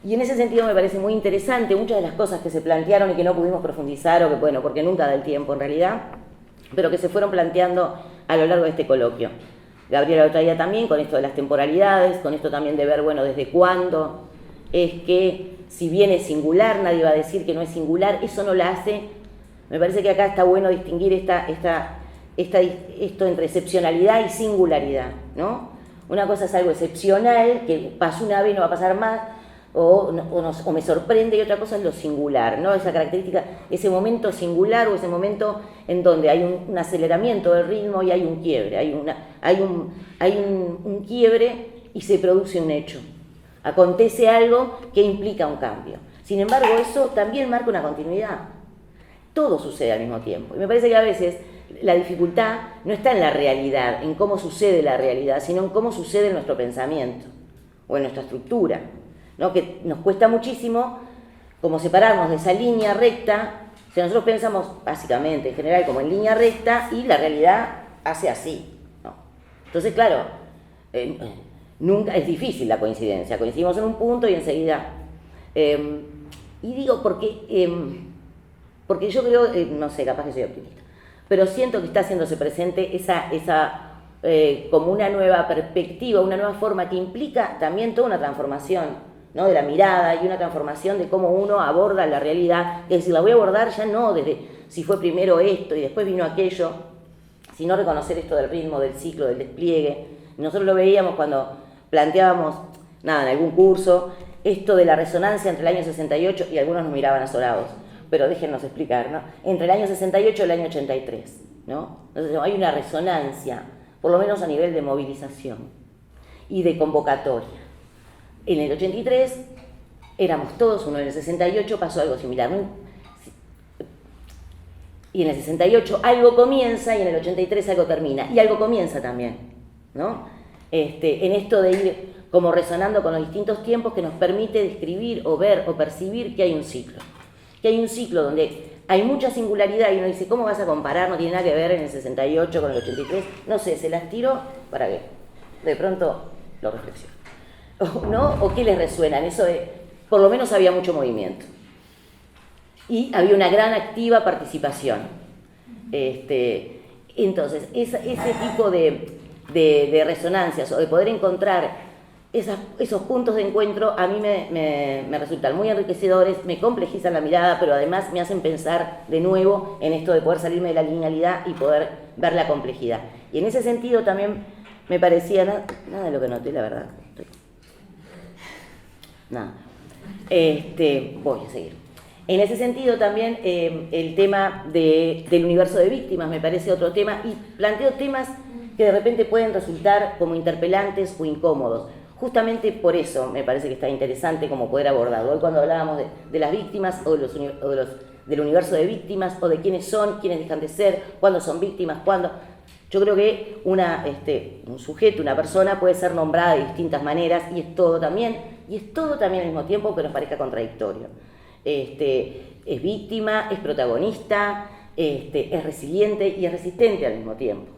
Y en ese sentido me parece muy interesante muchas de las cosas que se plantearon y que no pudimos profundizar, o que, bueno, porque nunca da el tiempo en realidad, pero que se fueron planteando a lo largo de este coloquio. Gabriela lo traía también con esto de las temporalidades, con esto también de ver, bueno, desde cuándo es que, si bien es singular, nadie va a decir que no es singular, eso no la hace. Me parece que acá está bueno distinguir esto entre excepcionalidad y singularidad, ¿no? Una cosa es algo excepcional, que pasó una vez y no va a pasar más, o me sorprende, y otra cosa es lo singular, ¿no? Esa característica, ese momento singular o ese momento en donde hay un aceleramiento del ritmo y hay un quiebre, hay un quiebre y se produce un hecho. Acontece algo que implica un cambio. Sin embargo, eso también marca una continuidad. Todo sucede al mismo tiempo. Y me parece que a veces la dificultad no está en la realidad, en cómo sucede la realidad, sino en cómo sucede en nuestro pensamiento o en nuestra estructura, ¿no? Que nos cuesta muchísimo como separarnos de esa línea recta. Si nosotros pensamos básicamente, en general, como en línea recta, y la realidad hace así, ¿no? Entonces, claro, nunca es difícil la coincidencia. Coincidimos en un punto y enseguida... y digo porque yo creo, no sé, capaz que soy optimista, pero siento que está haciéndose presente como una nueva perspectiva, una nueva forma que implica también toda una transformación, ¿no? De la mirada, y una transformación de cómo uno aborda la realidad. Es decir, la voy a abordar ya no desde si fue primero esto y después vino aquello, sino reconocer esto del ritmo, del ciclo, del despliegue. Nosotros lo veíamos cuando planteábamos, en algún curso, esto de la resonancia entre el año 68, y algunos nos miraban azorados, pero déjennos explicar, ¿no? Entre el año 68 y el año 83, ¿no? Entonces hay una resonancia, por lo menos a nivel de movilización y de convocatoria. En el 83 éramos todos uno, en el 68 pasó algo similar, ¿no? Y en el 68 algo comienza y en el 83 algo termina, y algo comienza también, ¿no? En esto de ir como resonando con los distintos tiempos, que nos permite describir o ver o percibir que hay un ciclo. Que hay un ciclo donde hay mucha singularidad y uno dice, ¿cómo vas a comparar? No tiene nada que ver en el 68 con el 83. No sé, se las tiro para que de pronto lo reflexionen, ¿no? ¿O qué les resuena? En eso por lo menos había mucho movimiento. Y había una gran activa participación. Entonces, ese tipo de resonancias o de poder encontrar esos puntos de encuentro a mí me resultan muy enriquecedores, me complejizan la mirada, pero además me hacen pensar de nuevo en esto de poder salirme de la linealidad y poder ver la complejidad. Y en ese sentido también me parecía, nada de lo que noté, la verdad. Nada. Voy a seguir. En ese sentido también el tema del universo de víctimas me parece otro tema, y planteo temas que de repente pueden resultar como interpelantes o incómodos. Justamente por eso me parece que está interesante como poder abordarlo. Hoy cuando hablábamos de las víctimas o de los del universo de víctimas o de quiénes son, quiénes dejan de ser, cuándo son víctimas, cuándo. Yo creo que un sujeto, una persona puede ser nombrada de distintas maneras y es todo también al mismo tiempo que nos parezca contradictorio. Es víctima, es protagonista, es resiliente y es resistente al mismo tiempo,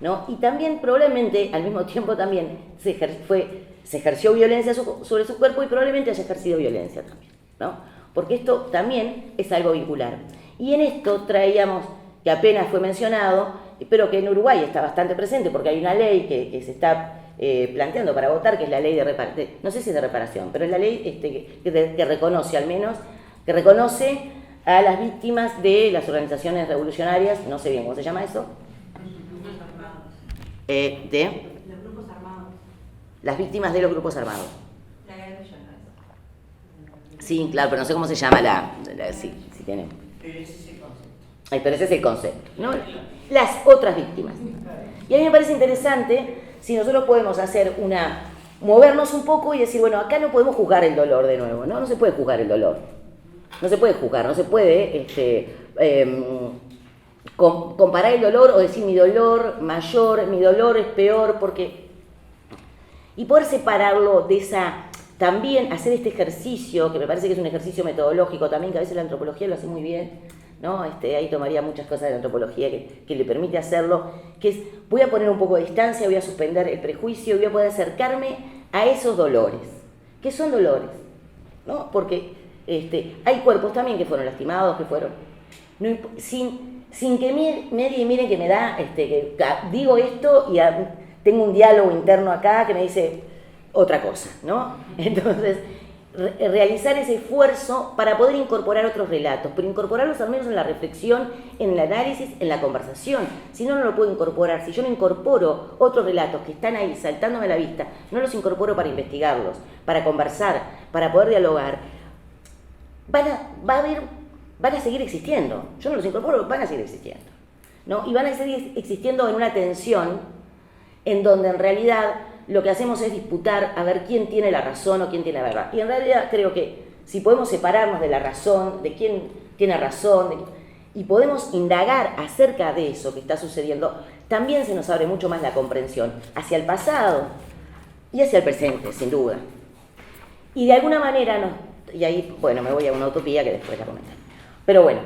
¿no? Y también probablemente al mismo tiempo también se ejerció violencia sobre su cuerpo y probablemente haya ejercido violencia también, ¿no? Porque esto también es algo vincular. Y en esto traíamos, que apenas fue mencionado, pero que en Uruguay está bastante presente porque hay una ley que se está planteando para votar, que es la ley de reparación, no sé si es de reparación, pero es la ley que reconoce al menos, que reconoce a las víctimas de las organizaciones revolucionarias, no sé bien cómo se llama eso. Los grupos armados. Las víctimas de los grupos armados. La guerrilla, ¿no? Sí, claro, pero no sé cómo se llama si tiene. Ese es el concepto. Ay, pero ese es el concepto, ¿no? Las otras víctimas. Y a mí me parece interesante si nosotros podemos movernos un poco y decir, bueno, acá no podemos juzgar el dolor de nuevo, ¿no? No se puede juzgar el dolor. No se puede juzgar, no se puede comparar el dolor o decir mi dolor mayor, mi dolor es peor, porque... Y poder separarlo de también hacer este ejercicio, que me parece que es un ejercicio metodológico también, que a veces la antropología lo hace muy bien, ¿no? Ahí tomaría muchas cosas de la antropología que le permite hacerlo, que es, voy a poner un poco de distancia, voy a suspender el prejuicio, voy a poder acercarme a esos dolores. ¿Qué son dolores? ¿No? Porque hay cuerpos también que fueron lastimados, que fueron... sin que nadie mire que me da, que digo esto y tengo un diálogo interno acá que me dice otra cosa, ¿no? Entonces, realizar ese esfuerzo para poder incorporar otros relatos, pero incorporarlos al menos en la reflexión, en el análisis, en la conversación. Si no, no lo puedo incorporar. Si yo no incorporo otros relatos que están ahí saltándome a la vista, no los incorporo para investigarlos, para conversar, para poder dialogar, van a seguir existiendo. Yo no los incorporo, van a seguir existiendo, ¿no? Y van a seguir existiendo en una tensión en donde en realidad lo que hacemos es disputar a ver quién tiene la razón o quién tiene la verdad. Y en realidad creo que si podemos separarnos de la razón, de quién tiene razón, y podemos indagar acerca de eso que está sucediendo, también se nos abre mucho más la comprensión hacia el pasado y hacia el presente, sin duda. Y de alguna manera, y ahí, bueno, me voy a una utopía que después la comentaré. Pero bueno,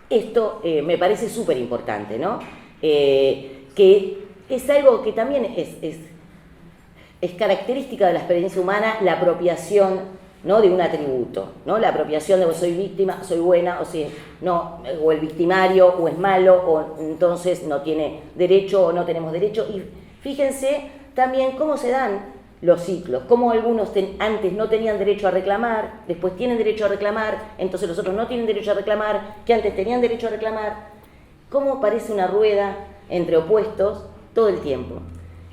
esto me parece súper importante, ¿no? Que es algo que también es característica de la experiencia humana, la apropiación, ¿no?, de un atributo, ¿no? La apropiación de soy víctima, soy buena, o el victimario o es malo, o entonces no tiene derecho o no tenemos derecho. Y fíjense también cómo se dan los ciclos, cómo algunos antes no tenían derecho a reclamar, después tienen derecho a reclamar, entonces los otros no tienen derecho a reclamar, que antes tenían derecho a reclamar, cómo parece una rueda entre opuestos todo el tiempo.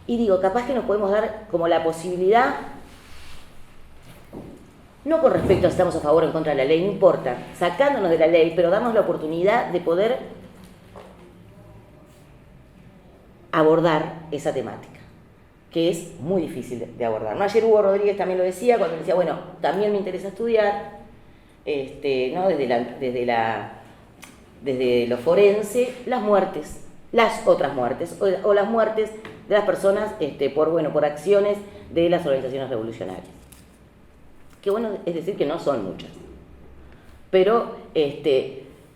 Y digo, capaz que nos podemos dar como la posibilidad, no con respecto a si estamos a favor o en contra de la ley, no importa, sacándonos de la ley, pero darnos la oportunidad de poder abordar esa temática, que es muy difícil de abordar, ¿no? Ayer Hugo Rodríguez también lo decía, cuando decía, bueno, también me interesa estudiar, ¿no?, desde lo forense, las muertes, las otras muertes, o las muertes de las personas por acciones de las organizaciones revolucionarias. Que bueno, es decir que no son muchas, pero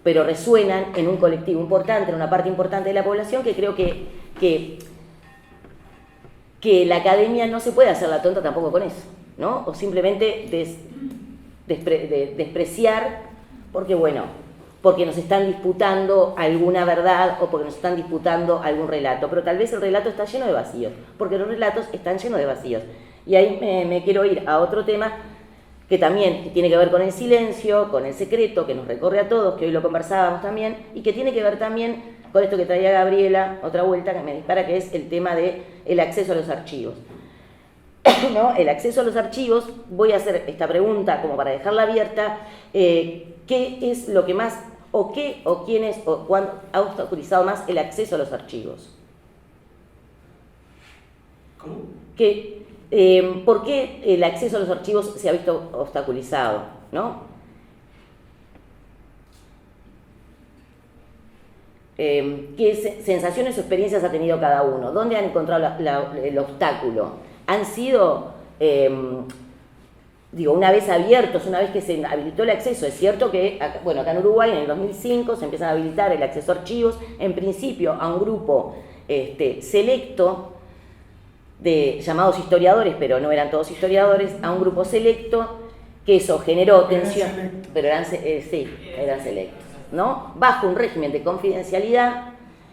resuenan en un colectivo importante, en una parte importante de la población, que creo que la academia no se puede hacer la tonta tampoco con eso, ¿no? O simplemente despreciar porque nos están disputando alguna verdad o porque nos están disputando algún relato, pero tal vez el relato está lleno de vacíos, porque los relatos están llenos de vacíos. Y ahí me quiero ir a otro tema que también tiene que ver con el silencio, con el secreto, que nos recorre a todos, que hoy lo conversábamos también, y que tiene que ver también con esto que traía Gabriela, otra vuelta que me dispara, que es el tema del acceso a los archivos. ¿No? El acceso a los archivos, voy a hacer esta pregunta como para dejarla abierta, ¿qué es lo que más, o qué, o quiénes, o cuándo ha obstaculizado más el acceso a los archivos? ¿Cómo? ¿Por qué el acceso a los archivos se ha visto obstaculizado, ¿no? qué sensaciones o experiencias ha tenido cada uno, dónde han encontrado el obstáculo. Han sido, una vez abiertos, una vez que se habilitó el acceso. Es cierto que, bueno, acá en Uruguay en el 2005 se empiezan a habilitar el acceso a archivos, en principio a un grupo selecto, de llamados historiadores, pero no eran todos historiadores, a un grupo selecto, que eso generó tensión, pero eran selectos, ¿no? Bajo un régimen de confidencialidad,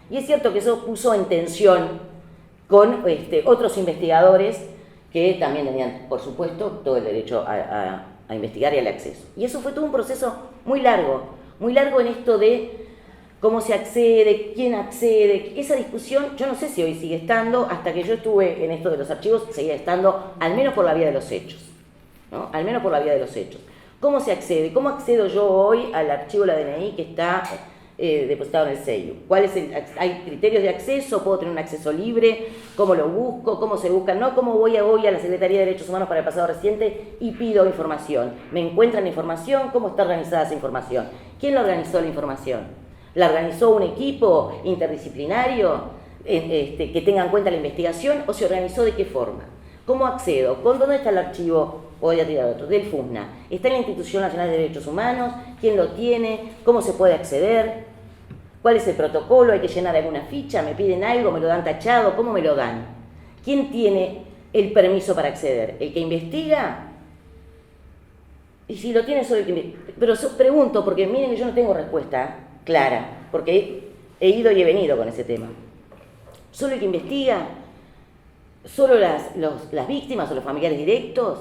y es cierto que eso puso en tensión con otros investigadores que también tenían, por supuesto, todo el derecho a investigar y al acceso. Y eso fue todo un proceso muy largo en esto de cómo se accede, quién accede. Esa discusión, yo no sé si hoy sigue estando, hasta que yo estuve en esto de los archivos, seguía estando, al menos por la vía de los hechos, ¿no? Al menos por la vía de los hechos. ¿Cómo se accede? ¿Cómo accedo yo hoy al archivo de la DNI que está depositado en el CEIU? ¿Hay criterios de acceso? ¿Puedo tener un acceso libre? ¿Cómo lo busco? ¿Cómo se busca? No, ¿cómo voy hoy a la Secretaría de Derechos Humanos para el pasado reciente y pido información? ¿Me encuentran información? ¿Cómo está organizada esa información? ¿Quién la organizó la información? ¿La organizó un equipo interdisciplinario que tenga en cuenta la investigación o se organizó de qué forma? ¿Cómo accedo? ¿Dónde está el archivo? Voy a tirar otro, del FUSNA. ¿Está en la Institución Nacional de Derechos Humanos? ¿Quién lo tiene? ¿Cómo se puede acceder? ¿Cuál es el protocolo? ¿Hay que llenar alguna ficha? ¿Me piden algo? ¿Me lo dan tachado? ¿Cómo me lo dan? ¿Quién tiene el permiso para acceder? ¿El que investiga? Y si lo tiene solo el que investiga. Pero pregunto, porque miren que yo no tengo respuesta clara, porque he ido y he venido con ese tema. ¿Solo el que investiga? ¿Solo las víctimas o los familiares directos?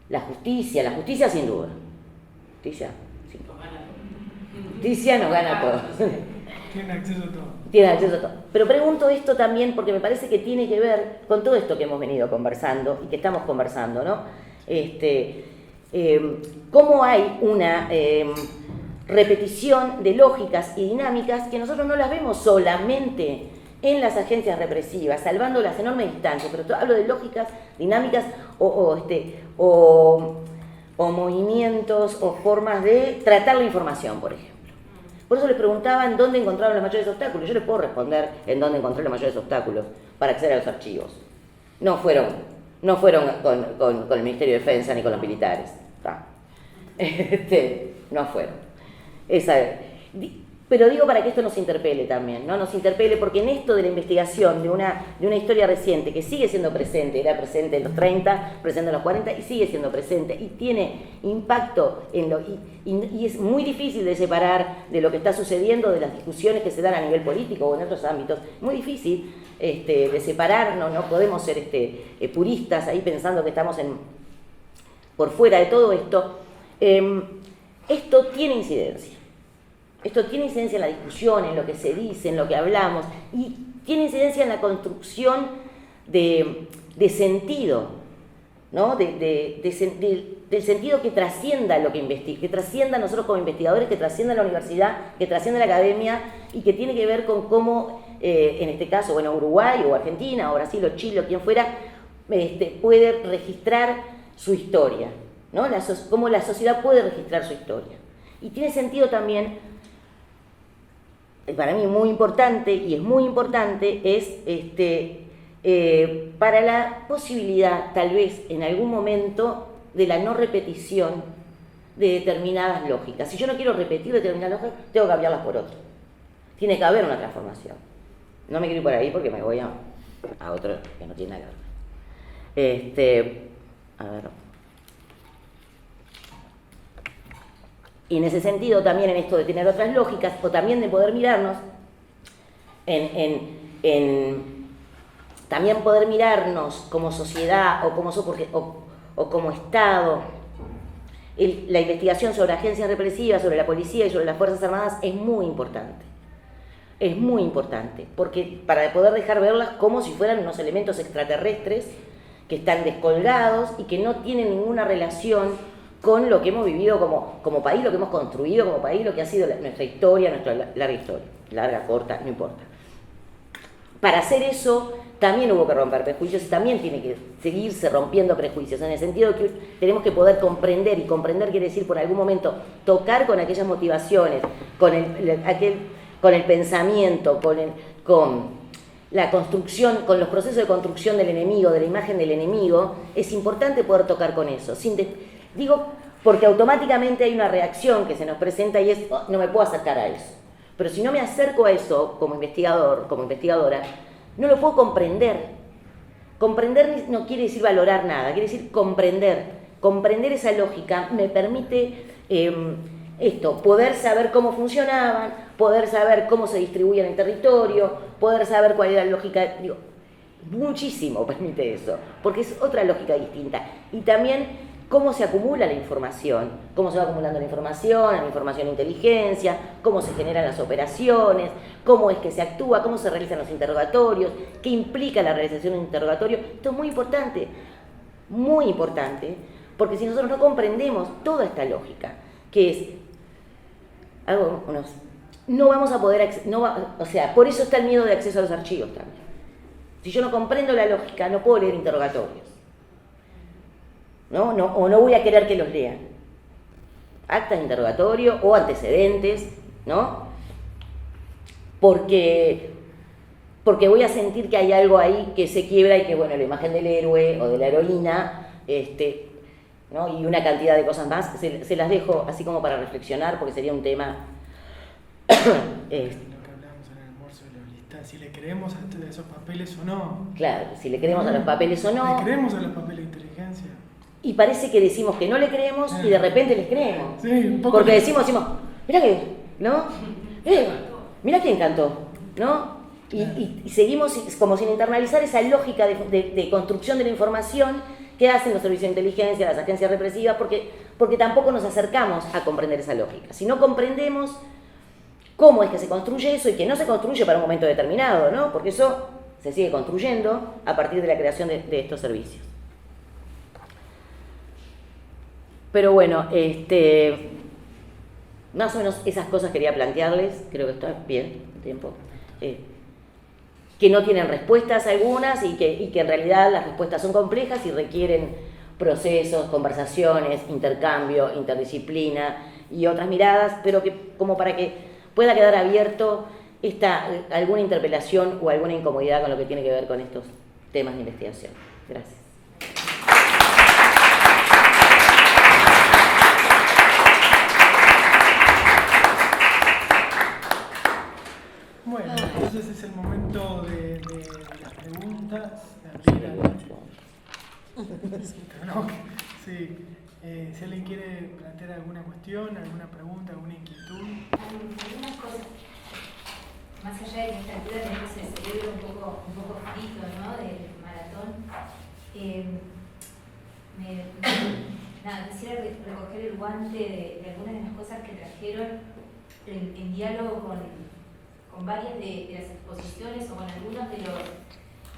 La justicia sin duda. Justicia nos gana a todos. Tienen acceso a todo. Tienen acceso a todo. Pero pregunto esto también porque me parece que tiene que ver con todo esto que hemos venido conversando y que estamos conversando, ¿no? Cómo hay una repetición de lógicas y dinámicas que nosotros no las vemos solamente en las agencias represivas, salvando las enormes distancias, pero hablo de lógicas, dinámicas o movimientos o formas de tratar la información, por ejemplo. Por eso les preguntaban dónde encontraron los mayores obstáculos. Yo les puedo responder en dónde encontré los mayores obstáculos para acceder a los archivos. No fueron con el Ministerio de Defensa ni con los militares. No fueron. Pero digo para que esto nos interpele también, ¿no? Nos interpele porque en esto de la investigación de una historia reciente que sigue siendo presente, era presente en los 30, presente en los 40 y sigue siendo presente y tiene impacto y es muy difícil de separar de lo que está sucediendo de las discusiones que se dan a nivel político o en otros ámbitos, muy difícil de separarnos, no podemos ser puristas ahí pensando que estamos por fuera de todo esto. Esto tiene incidencia. Esto tiene incidencia en la discusión, en lo que se dice, en lo que hablamos, y tiene incidencia en la construcción de sentido, ¿no? Del sentido que trascienda lo que investiga, que trascienda a nosotros como investigadores, que trascienda a la universidad, que trascienda a la academia, y que tiene que ver con cómo, en este caso, Uruguay o Argentina o Brasil o Chile o quien fuera, puede registrar su historia, ¿no? Cómo la sociedad puede registrar su historia. Y tiene sentido también, para mí muy importante, y es muy importante, es para la posibilidad, tal vez en algún momento, de la no repetición de determinadas lógicas. Si yo no quiero repetir determinadas lógicas, tengo que cambiarlas por otras. Tiene que haber una transformación. No me quiero ir por ahí porque me voy a otro que no tiene nada que ver. A ver. Y en ese sentido también en esto de tener otras lógicas o también de poder mirarnos también poder mirarnos como sociedad o como Estado. La investigación sobre agencias represivas, sobre la policía y sobre las Fuerzas Armadas es muy importante. Es muy importante, porque para poder dejar verlas como si fueran unos elementos extraterrestres que están descolgados y que no tienen ninguna relación con lo que hemos vivido como país, lo que hemos construido como país, lo que ha sido nuestra historia, nuestra larga historia, larga, corta, no importa. Para hacer eso también hubo que romper prejuicios y también tiene que seguirse rompiendo prejuicios, en el sentido de que tenemos que poder comprender, y comprender quiere decir por algún momento tocar con aquellas motivaciones, con con el pensamiento, con la construcción, con los procesos de construcción del enemigo, de la imagen del enemigo, es importante poder tocar con eso. Digo, porque automáticamente hay una reacción que se nos presenta y es, oh, no me puedo acercar a eso. Pero si no me acerco a eso como investigador, como investigadora, no lo puedo comprender. Comprender no quiere decir valorar nada, quiere decir comprender. Comprender esa lógica me permite poder saber cómo funcionaban, poder saber cómo se distribuían el territorio, poder saber cuál era la lógica. Digo, muchísimo permite eso, porque es otra lógica distinta. Y también cómo se acumula la información, cómo se va acumulando la información inteligencia, cómo se generan las operaciones, cómo es que se actúa, cómo se realizan los interrogatorios, qué implica la realización de un interrogatorio. Esto es muy importante, porque si nosotros no comprendemos toda esta lógica, que es no vamos a poder, por eso está el miedo de acceso a los archivos también. Si yo no comprendo la lógica, no puedo leer interrogatorios. O no voy a querer que los lean. Actas de interrogatorio o antecedentes, ¿no? Porque voy a sentir que hay algo ahí que se quiebra y que, bueno, la imagen del héroe o de la heroína, ¿no? Y una cantidad de cosas más, se las dejo así como para reflexionar, porque sería un tema... Lo que hablábamos en el almuerzo de la lista, si le creemos a esos papeles o no. Claro, si le creemos a los papeles o no. ¿Le creemos a los papeles de inteligencia? Y parece que decimos que no le creemos y de repente les creemos. Sí, un poco. Porque decimos, mirá que, ¿no? Mirá quién cantó, ¿no? Y seguimos como sin internalizar esa lógica de construcción de la información que hacen los servicios de inteligencia, las agencias represivas, porque tampoco nos acercamos a comprender esa lógica. Si no comprendemos cómo es que se construye eso y que no se construye para un momento determinado, ¿no? Porque eso se sigue construyendo a partir de la creación de estos servicios. Pero bueno, más o menos esas cosas quería plantearles, creo que está bien el tiempo, que no tienen respuestas algunas y que en realidad las respuestas son complejas y requieren procesos, conversaciones, intercambio, interdisciplina y otras miradas, pero que como para que pueda quedar abierto alguna interpelación o alguna incomodidad con lo que tiene que ver con estos temas de investigación. Gracias. Bueno, entonces es el momento de las preguntas, de abrir sí. Si alguien quiere plantear alguna cuestión, alguna pregunta, alguna inquietud. Algunas cosas, más allá de que esta altura tenemos el cerebro un poco frito, ¿no? Del maratón. Quisiera recoger el guante de algunas de las cosas que trajeron en diálogo con varias de las exposiciones o con algunos de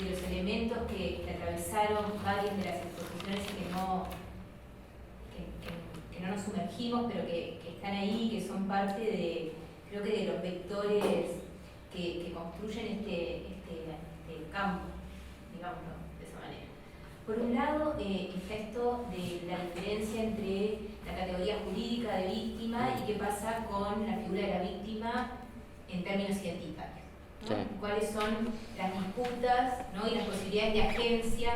los elementos que atravesaron varias de las exposiciones y que no nos sumergimos, pero que están ahí, que son parte creo que de los vectores que construyen este campo, digámoslo de esa manera. Por un lado, está esto de la diferencia entre la categoría jurídica de víctima y qué pasa con la figura de la víctima en términos identitarios, ¿no? Sí. ¿Cuáles son las disputas, ¿no? Y las posibilidades de agencia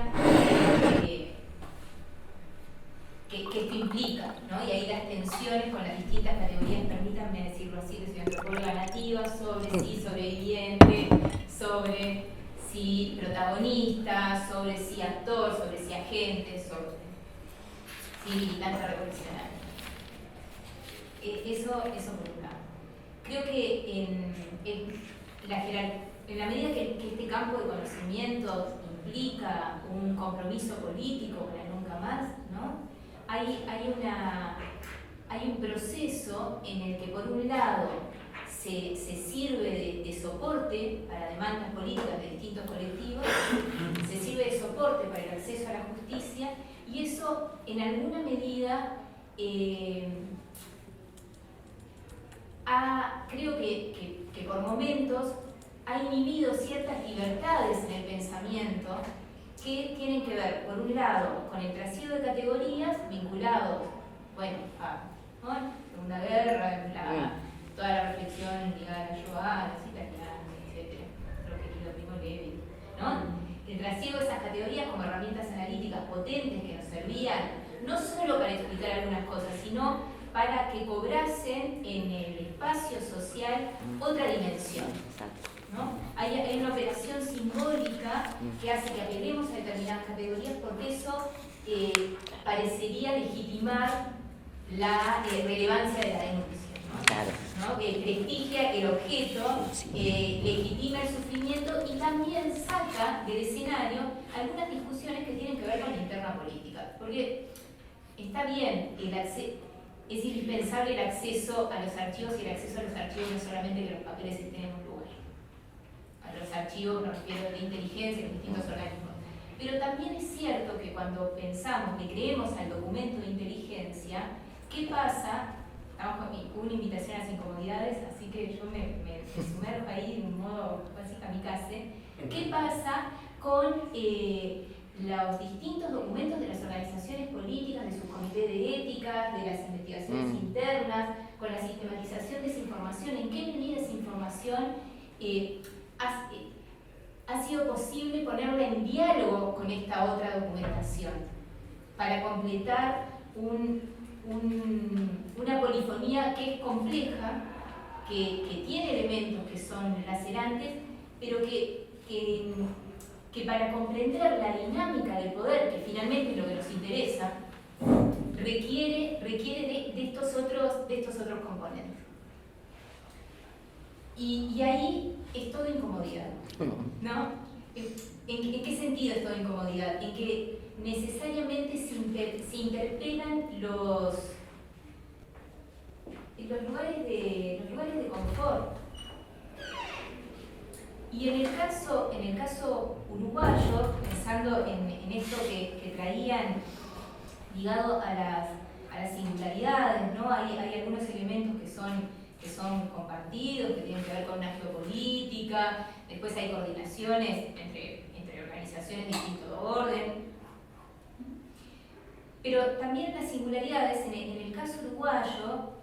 que esto implica, ¿no? Y ahí las tensiones con las distintas categorías, permítanme decirlo así, que soy antropóloga nativa, sobre si sobreviviente, sobre si protagonista, sobre si actor, sobre si agente, sobre si militante revolucionario. Eso por un lado. Creo que en la medida que este campo de conocimientos implica un compromiso político con el nunca más, ¿no? Hay un proceso en el que por un lado se sirve de soporte para demandas políticas de distintos colectivos, se sirve de soporte para el acceso a la justicia, y eso en alguna medida creo que por momentos ha inhibido ciertas libertades en el pensamiento que tienen que ver, por un lado, con el trasiego de categorías vinculados, bueno, a, ¿no? Segunda Guerra, toda la reflexión ligada a la Shoah, a los italianos, etc. Lo que quiso Primo Levi, ¿no? El trasiego de esas categorías como herramientas analíticas potentes que nos servían no solo para explicar algunas cosas, sino para que cobrasen en el espacio social otra dimensión, ¿no? Hay una operación simbólica que hace que apelemos a determinadas categorías porque eso parecería legitimar la relevancia de la denuncia, ¿no? Claro. ¿No? Prestigia el objeto, legitima el sufrimiento y también saca del escenario algunas discusiones que tienen que ver con la interna política. Porque está bien, es indispensable el acceso a los archivos, y el acceso a los archivos no es solamente que los papeles estén en un lugar. A los archivos me refiero de inteligencia, de distintos organismos. Pero también es cierto que cuando pensamos, le creemos al documento de inteligencia, ¿qué pasa? Hubo una invitación a las incomodidades, así que yo me sumerjo ahí de un modo casi kamikaze. ¿Qué pasa con los distintos documentos de las organizaciones políticas, de sus comités de ética, de las investigaciones internas, con la sistematización de esa información? ¿En qué medida esa información ha sido posible ponerla en diálogo con esta otra documentación para completar una polifonía que es compleja, que tiene elementos que son lacerantes, pero que para comprender la dinámica del poder, que finalmente es lo que nos interesa, requiere de estos otros componentes. Y ahí es todo incomodidad, ¿no? ¿En qué sentido es toda incomodidad? En que necesariamente se interpelan los lugares de confort. Y en el caso uruguayo, pensando en esto que traían ligado a las singularidades, ¿no? Hay algunos elementos que son compartidos, que tienen que ver con una geopolítica, después hay coordinaciones entre organizaciones de distinto orden. Pero también las singularidades, en el caso uruguayo,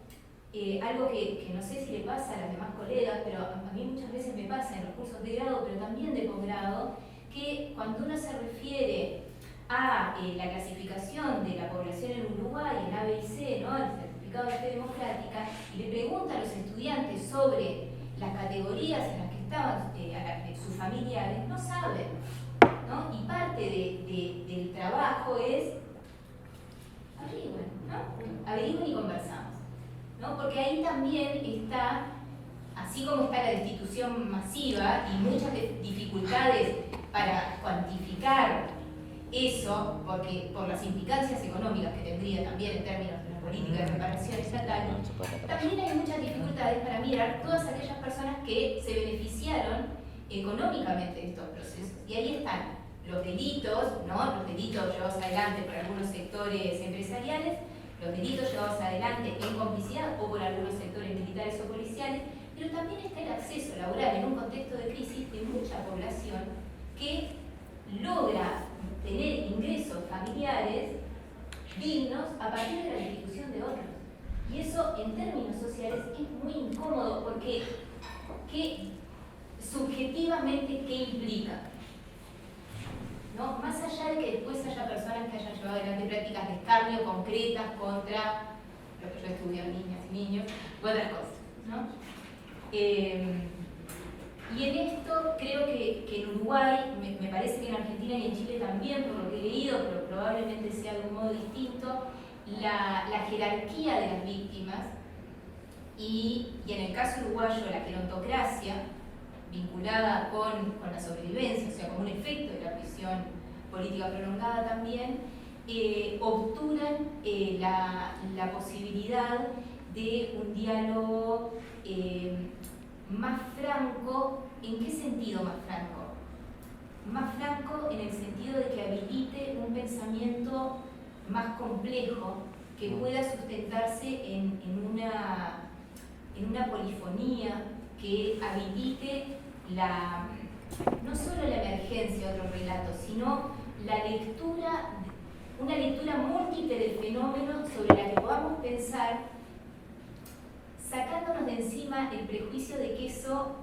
algo que no sé si le pasa a las demás colegas, pero a mí muchas veces me pasa en los cursos de grado, pero también de posgrado, que cuando uno se refiere a la clasificación de la población en Uruguay, el A, B y C, ¿no? El certificado de fe democrática, y le pregunta a los estudiantes sobre las categorías en las que estaban sus familiares, no saben, ¿no? Y parte del trabajo es averigüen, ¿no? Averigüen y conversamos, ¿no? Porque ahí también está, así como está la destitución masiva y muchas dificultades para cuantificar eso, porque por las implicancias económicas que tendría también en términos de la política de reparación estatal, también hay muchas dificultades para mirar todas aquellas personas que se beneficiaron económicamente de estos procesos. Y ahí están los delitos, ¿no? Los delitos llevados adelante por algunos sectores empresariales, los delitos llevados adelante en complicidad o por algunos sectores militares o policiales, pero también está el acceso laboral en un contexto de crisis de mucha población que logra tener ingresos familiares dignos a partir de la institución de otros. Y eso en términos sociales es muy incómodo porque subjetivamente, ¿qué implica? ¿No? Más allá de que después haya personas que hayan llevado adelante prácticas de escarnio concretas contra lo que yo estudio, niñas y niños, u otras cosas, ¿no? Y en esto creo que en Uruguay, me parece que en Argentina y en Chile también, por lo que he leído, pero probablemente sea de un modo distinto, la jerarquía de las víctimas y en el caso uruguayo la gerontocracia, vinculada con la sobrevivencia, o sea, como un efecto de la prisión política prolongada también, obturan la posibilidad de un diálogo más franco. ¿En qué sentido más franco? Más franco en el sentido de que habilite un pensamiento más complejo que pueda sustentarse en una polifonía que habilite no solo la emergencia de otros relatos, sino una lectura múltiple del fenómeno sobre la que podamos pensar sacándonos de encima el prejuicio de que eso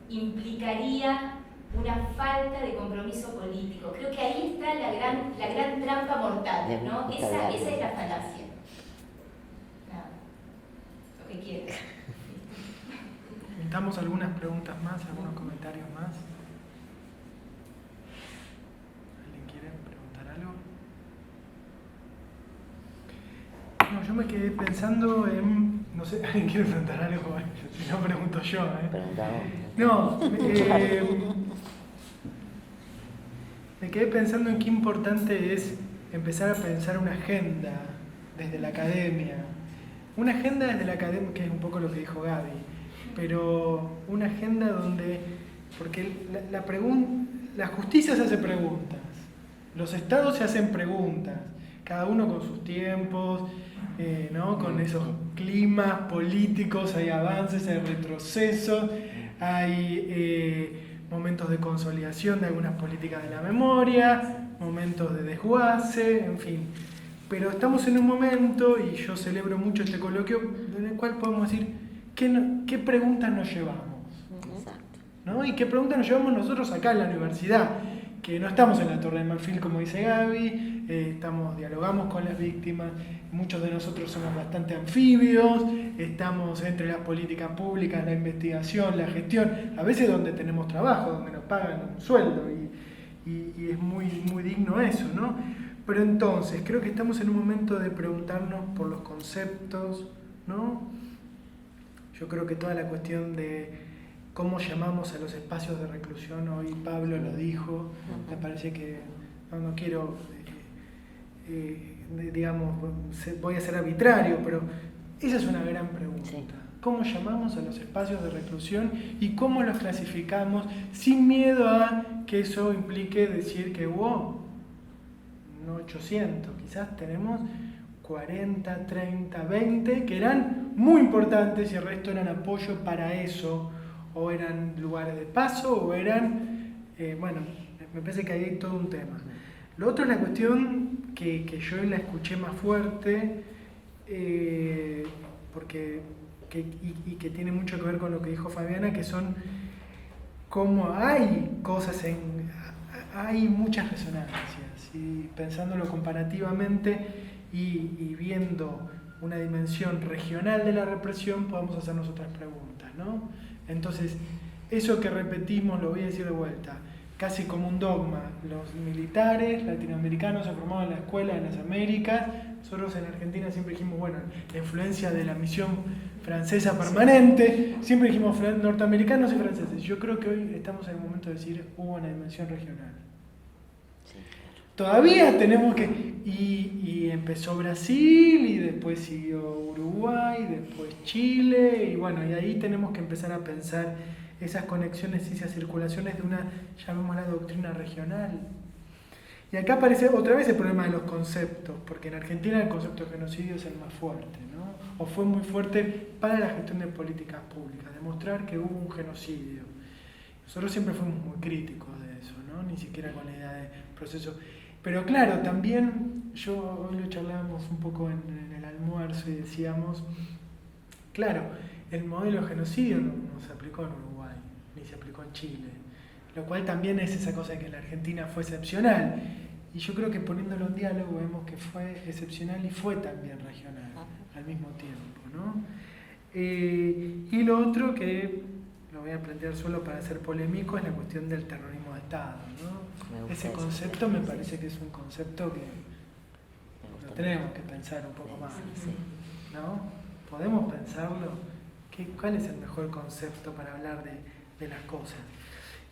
implicaría una falta de compromiso político. Creo que ahí está la gran trampa mortal, ¿no? Esa es la falacia. Nada, lo que quieras. Necesitamos algunas preguntas más, algunos comentarios más. ¿Alguien quiere preguntar algo? No, yo me quedé pensando en... No sé, ¿alguien quiere preguntar algo? Si no, pregunto yo, Preguntamos. No, me quedé pensando en qué importante es empezar a pensar una agenda desde la academia. Una agenda desde la academia, que es un poco lo que dijo Gaby, pero una agenda donde... Porque la justicia se hace preguntas, los estados se hacen preguntas, cada uno con sus tiempos, ¿no? Con esos climas políticos, hay avances, hay retrocesos, hay momentos de consolidación de algunas políticas de la memoria, momentos de desguace, en fin. Pero estamos en un momento, y yo celebro mucho este coloquio, en el cual podemos decir qué preguntas nos llevamos, ¿no? Y qué preguntas nos llevamos nosotros acá en la universidad, que no estamos en la Torre de Marfil, como dice Gaby, dialogamos con las víctimas, muchos de nosotros somos bastante anfibios, estamos entre las políticas públicas, la investigación, la gestión, a veces donde tenemos trabajo, donde nos pagan un sueldo, y es muy, muy digno eso, ¿no? Pero entonces, creo que estamos en un momento de preguntarnos por los conceptos, ¿no? Yo creo que toda la cuestión de cómo llamamos a los espacios de reclusión, hoy Pablo lo dijo, me parece que no quiero, digamos, voy a ser arbitrario, pero esa es una gran pregunta. Sí. ¿Cómo llamamos a los espacios de reclusión y cómo los clasificamos sin miedo a que eso implique decir que no 800, quizás tenemos 40, 30, 20 que eran muy importantes y el resto eran apoyo para eso, o eran lugares de paso, o eran, bueno, me parece que ahí hay todo un tema. Lo otro es la cuestión que yo la escuché más fuerte, que tiene mucho que ver con lo que dijo Fabiana, que son cómo hay cosas hay muchas resonancias, y pensándolo comparativamente y viendo una dimensión regional de la represión, podemos hacernos otras preguntas, ¿no? Entonces, eso que repetimos, lo voy a decir de vuelta, casi como un dogma, los militares latinoamericanos se formaban en la escuela de las Américas, nosotros en Argentina siempre dijimos, bueno, la influencia de la misión francesa permanente, siempre dijimos norteamericanos y franceses. Yo creo que hoy estamos en el momento de decir, hubo una dimensión regional. Todavía tenemos que... Y empezó Brasil, y después siguió Uruguay, después Chile, y bueno, y ahí tenemos que empezar a pensar esas conexiones y esas circulaciones de una, llamémosla, doctrina regional. Y acá aparece otra vez el problema de los conceptos, porque en Argentina el concepto de genocidio es el más fuerte, ¿no? O fue muy fuerte para la gestión de políticas públicas, demostrar que hubo un genocidio. Nosotros siempre fuimos muy críticos de eso, ¿no? Ni siquiera con la idea de proceso. Pero claro, también, hoy lo charlábamos un poco en el almuerzo y decíamos, claro, el modelo de genocidio no se aplicó en Uruguay, ni se aplicó en Chile, lo cual también es esa cosa de que la Argentina fue excepcional. Y yo creo que poniéndolo en diálogo vemos que fue excepcional y fue también regional al mismo tiempo, ¿no? Y lo otro que lo voy a plantear solo para ser polémico es la cuestión del terrorismo de Estado, ¿no? Ese concepto me parece que es un concepto que lo tenemos que pensar un poco más, ¿no? ¿Podemos pensarlo? ¿Cuál es el mejor concepto para hablar de las cosas?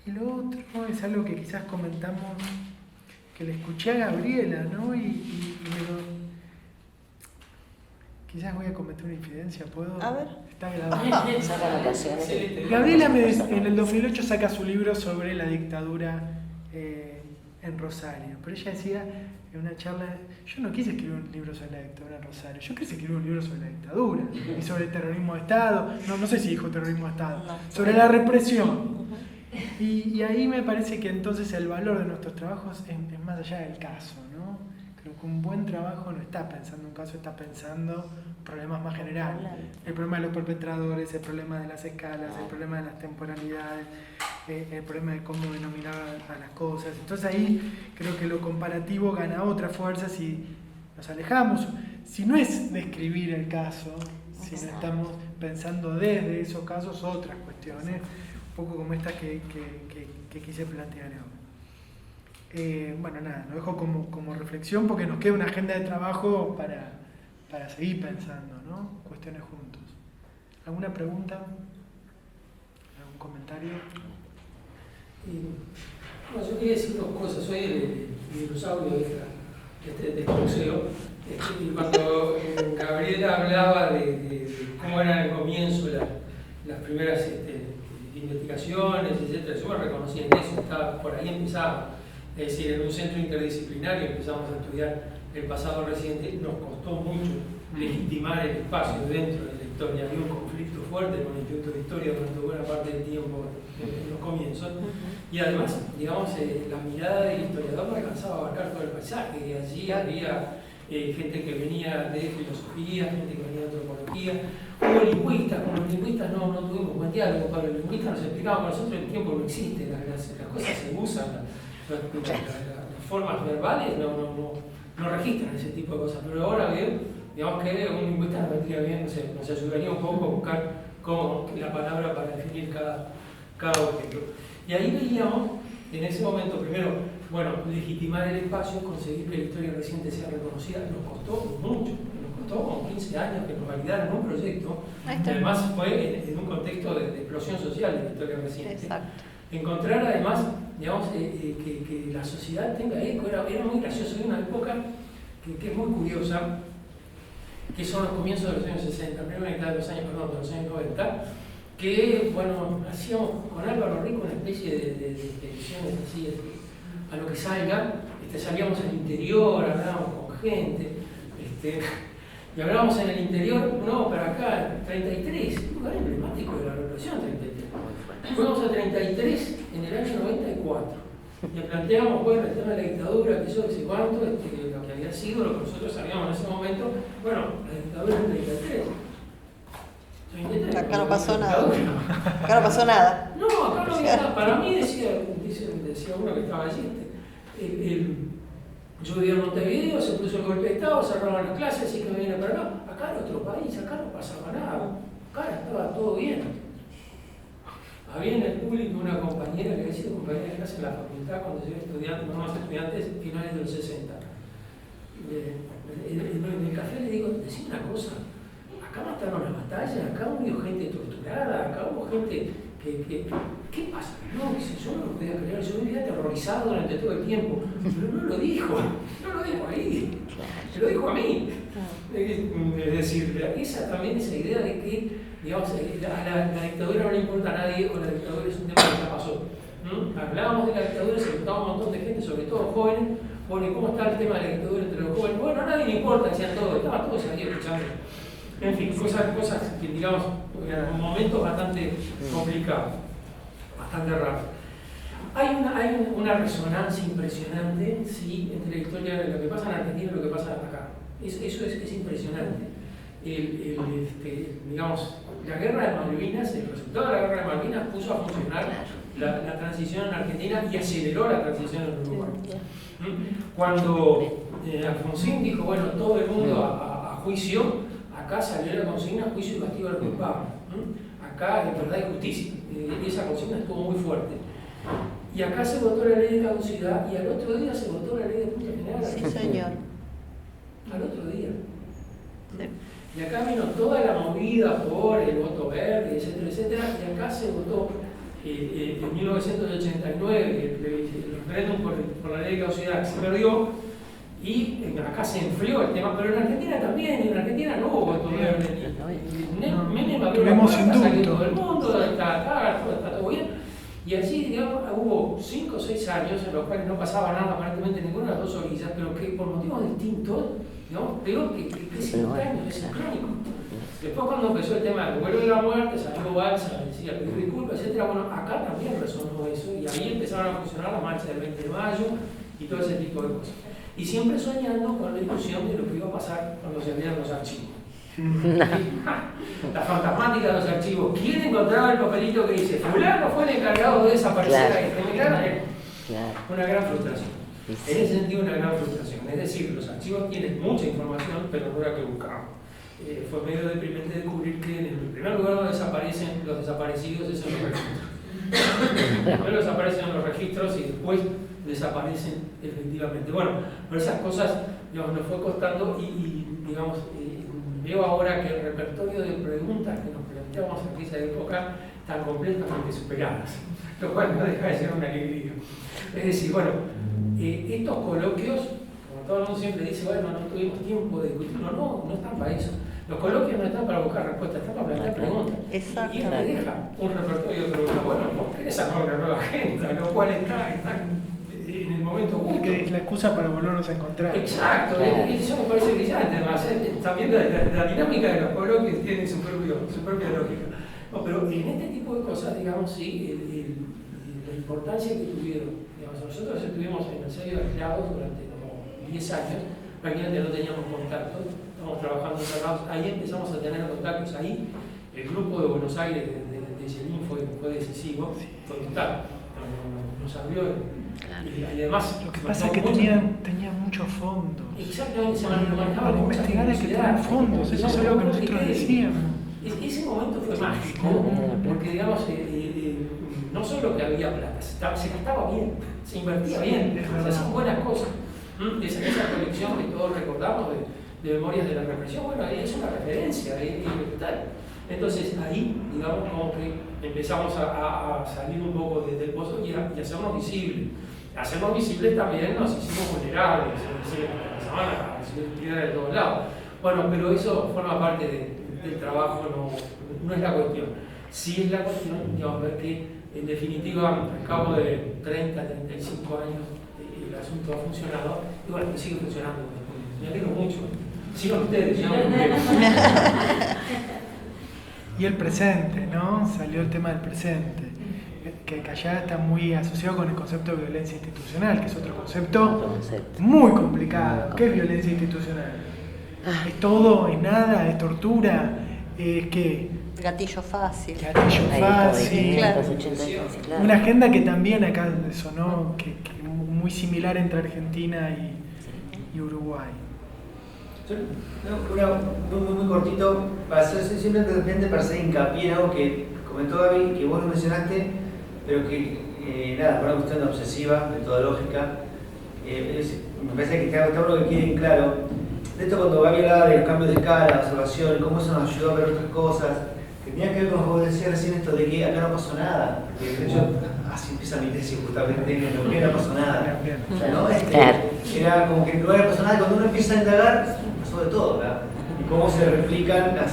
Y lo otro es algo que quizás comentamos, que le escuché a Gabriela, ¿no? Quizás voy a cometer una infidencia, ¿puedo? A ver. Está grabado. Saca anotaciones. Gabriela en el 2008 saca su libro sobre la dictadura en Rosario, pero ella decía en una charla, yo no quise escribir un libro sobre la dictadura en Rosario, yo quise escribir un libro sobre la dictadura y sobre el terrorismo de Estado, no sé si dijo terrorismo de Estado, sobre la represión. Y ahí me parece que entonces el valor de nuestros trabajos es más allá del caso, ¿no? Creo que un buen trabajo no está pensando un caso, está pensando problemas más generales. El problema de los perpetradores, el problema de las escalas, el problema de las temporalidades, el problema de cómo denominar a las cosas. Entonces ahí creo que lo comparativo gana otra fuerza si nos alejamos. Si no es describir el caso, si no estamos pensando desde esos casos otras cuestiones, un poco como estas que quise plantear ahora. Bueno, nada, lo dejo como reflexión porque nos queda una agenda de trabajo para seguir pensando, ¿no? Cuestiones juntos. ¿Alguna pregunta? ¿Algún comentario? Bueno, yo quería decir dos cosas. Soy el dinosaurio de este museo. Y cuando Gabriela hablaba de cómo eran al comienzo las primeras investigaciones, etc., yo me reconocí en eso, por ahí empezaba. Es decir, en un centro interdisciplinario empezamos a estudiar el pasado reciente. Nos costó mucho legitimar el espacio dentro de la historia. Había un conflicto fuerte con el Instituto de Historia durante buena parte del tiempo en los comienzos. Y además, digamos, la mirada del historiador no alcanzaba a abarcar todo el paisaje. Y allí había gente que venía de filosofía, gente que venía de antropología. Hubo lingüistas, como los lingüistas no tuvimos buen diálogo, para los lingüistas nos explicaban, para nosotros el tiempo no existe, las cosas se usan, las formas verbales no registran ese tipo de cosas. Pero ahora veo, digamos que un lingüista nos vendría bien, nos ayudaría un poco a buscar cómo la palabra para definir cada objeto. Y ahí veíamos, en ese momento, primero, bueno, legitimar el espacio, conseguir que la historia reciente sea reconocida, nos costó mucho, nos costó como 15 años que nos validaran un proyecto, que además fue en un contexto de explosión social de la historia reciente. Exacto. Encontrar además, digamos, que la sociedad tenga eco, era muy gracioso. Hay una época que es muy curiosa, que son los comienzos de los años 60, la primera mitad de los años 90, que, bueno, hacíamos con Álvaro Rico una especie de expediciones así, a lo que salga, salíamos al interior, hablábamos con gente, y hablábamos en el interior, no, para acá, 33, un lugar emblemático de la represión, 33. Fuimos a 33 en el año 94. Y planteamos, bueno, el tema de la dictadura, que yo, que sé cuánto, lo que había sido, lo que nosotros sabíamos en ese momento, bueno, la dictadura en 33. Acá no pasó nada. Acá no pasó nada. No, acá no había nada. Para mí, decía uno que estaba allí, yo vivía en Montevideo, se puso el golpe de Estado, cerraron las clases, así que me vine para acá. Acá era otro país, acá no pasaba nada. Acá estaba todo bien. Había en el público una compañera que había sido compañera de clase en la facultad cuando yo era estudiante, unos estudiantes finales de los 60. En el café le digo, decime una cosa, acá mataron la batalla, acá hubo gente torturada, acá hubo gente ¿qué pasa? No, dice, yo no lo podía creer, yo vivía aterrorizado durante todo el tiempo, pero no lo dijo ahí, se lo dijo a mí. Es decir, esa idea de que, digamos, la dictadura no le importa a nadie o la dictadura es un tema que ya pasó. Hablábamos de la dictadura, se preguntaba un montón de gente, sobre todo jóvenes, ¿cómo está el tema de la dictadura entre los jóvenes? Bueno, a nadie le importa, decían todos, estaban todos ahí escuchando. En fin, cosas que, digamos, en momentos bastante complicados, bastante raros. Hay una resonancia impresionante, sí, entre la historia de lo que pasa en Argentina y lo que pasa acá. Eso es impresionante. Digamos, la guerra de Malvinas, el resultado de la guerra de Malvinas puso a funcionar la transición en Argentina y aceleró la transición en Uruguay. Cuando Alfonsín dijo, bueno, todo el mundo a juicio, acá salió la consigna juicio y castigo al culpable. Acá es verdad y justicia. Esa consigna estuvo muy fuerte. Y acá se votó la ley de caducidad y al otro día se votó la ley de punto general. Sí, señor. Al otro día. Sí. Y acá vino toda la movida por el voto verde, etcétera, etcétera, y acá se votó en 1989 el referéndum por la ley de caducidad que se perdió, y acá se enfrió el tema, pero en Argentina también, y en Argentina no hubo voto verde. Menem abrió la puerta, salió todo el mundo, está todo bien. Y allí, digamos, hubo 5 o 6 años en los cuales no pasaba nada, aparentemente ninguna de las dos orillas, pero que por motivos distintos, digamos, peor que simultáneo, es sincrónico. Después, cuando empezó el tema del vuelo de la muerte, salió Balsa, decía, pedir disculpas, etc. Bueno, acá también resonó eso, y ahí empezaron a funcionar la marcha del 20 de mayo y todo ese tipo de cosas. Y siempre soñando con la discusión de lo que iba a pasar cuando se abrieran los archivos. La fantasmática de los archivos. ¿Quién encontraba el papelito que dice fulano fue el encargado de desaparecer Claro. a este migrante? Claro. Una gran frustración. Sí, sí. En ese sentido, una gran frustración. Es decir, los archivos tienen mucha información, pero no era que buscaban. Fue medio deprimente descubrir que en el primer lugar donde desaparecen los desaparecidos es en los registros. Primero desaparecen en los registros y después desaparecen efectivamente. Bueno, pero esas cosas, digamos, nos fue costando y digamos, veo ahora que el repertorio de preguntas que nos planteamos en esa época están completamente superadas, lo cual no deja de ser una alegría. Es decir, bueno, estos coloquios, como todo el mundo siempre dice, bueno, no tuvimos tiempo de discutirlo, no están para eso. Los coloquios no están para buscar respuestas, están para plantear preguntas. Exacto. Y te deja un repertorio de preguntas. Bueno, ¿por qué esa nueva agenda? Lo cual está en el momento justo. Que es la excusa para volvernos a encontrar. Exacto, eso me parece brillante. Además, también la dinámica de los coloquios tiene su propia lógica. No, pero en este tipo de cosas, digamos, sí, la importancia que tuvieron. Digamos, nosotros estuvimos en el serio aislados durante como 10 años, prácticamente no teníamos contacto, estamos trabajando cerrados, ahí empezamos a tener contactos, ahí el grupo de Buenos Aires de Yelin fue decisivo, fue total, nos abrió y además... Lo que pasa es que tenían muchos fondos. Exactamente, se manejaba Para investigar hay que tener fondos, eso es algo que nosotros decíamos. Ese momento fue mágico, porque digamos, no solo que había plata, se gastaba bien, se invertía bien, se hacían buenas cosas. Esa colección que todos recordamos de Memorias de la Represión, bueno, ahí es una referencia, es brutal. Entonces ahí, digamos, como que empezamos a salir un poco del pozo y hacernos visibles. Hacernos visibles también nos hicimos vulnerables, es decir, empezaban a recibir piedras de todos lados. Bueno, pero eso forma parte del trabajo, no es la cuestión. Sí es la cuestión, digamos, ver que en definitiva, al cabo de 30, 35 años, el asunto ha funcionado y bueno, sigue funcionando. Me alegro mucho. Sigan ustedes, Y el presente, ¿no? Salió el tema del presente, que allá está muy asociado con el concepto de violencia institucional, que es otro concepto muy complicado. ¿Qué es violencia institucional? ¿Es todo? ¿Es nada? ¿Es tortura? ¿Es qué? Gatillo fácil. Gatillo fácil. Claro. Una agenda que también acá sonó, que muy similar entre Argentina y Uruguay. Muy cortito, para hacer simplemente para hacer hincapié en algo que comentó Gaby, que vos no mencionaste, pero que nada, por una cuestión obsesiva, metodológica, me parece que está bueno que quede claro. De esto cuando Gaby hablaba de los cambios de escala, observación, cómo eso nos ayudó a ver otras cosas, que tenía que ver con lo que vos decías recién, esto de que acá no pasó nada. Porque de hecho, así empieza mi tesis justamente, que no pasó nada. O sea, ¿no? Era como que no pasó nada, cuando uno empieza a indagar, pasó de todo, ¿verdad? Y cómo se replican la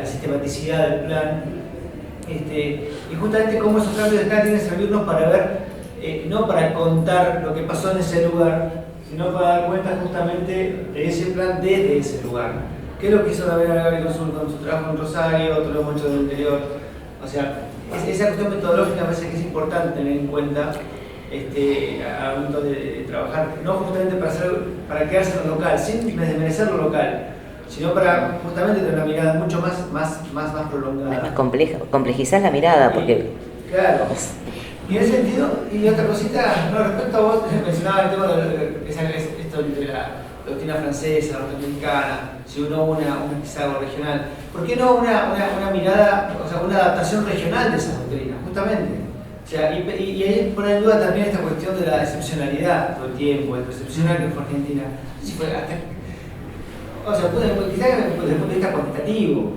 sistematicidad del plan. Y justamente cómo esos cambios de escala tienen que servirnos para ver, no para contar lo que pasó en ese lugar, sino para dar cuenta justamente de ese plan desde ese lugar. ¿Qué es lo que hizo Gaby con su trabajo en Rosario, otro lo hemos hecho en el interior? O sea, esa cuestión metodológica me parece que es importante tener en cuenta al momento de trabajar, no justamente para quedarse en lo local, sin desmerecer lo local, sino para justamente tener una mirada mucho más prolongada. Más compleja, complejizar la mirada, porque... Claro. Y en ese sentido, y otra cosita, respecto a vos, mencionaba el tema de esto de la doctrina francesa, la norteamericana, si uno quizá algo regional. ¿Por qué no una mirada, o sea, una adaptación regional de esas doctrinas, justamente? O sea, y ahí pone en duda también esta cuestión de la excepcionalidad todo el tiempo, el excepcional que fue Argentina. Si fue o sea, quizá desde el punto de vista cuantitativo.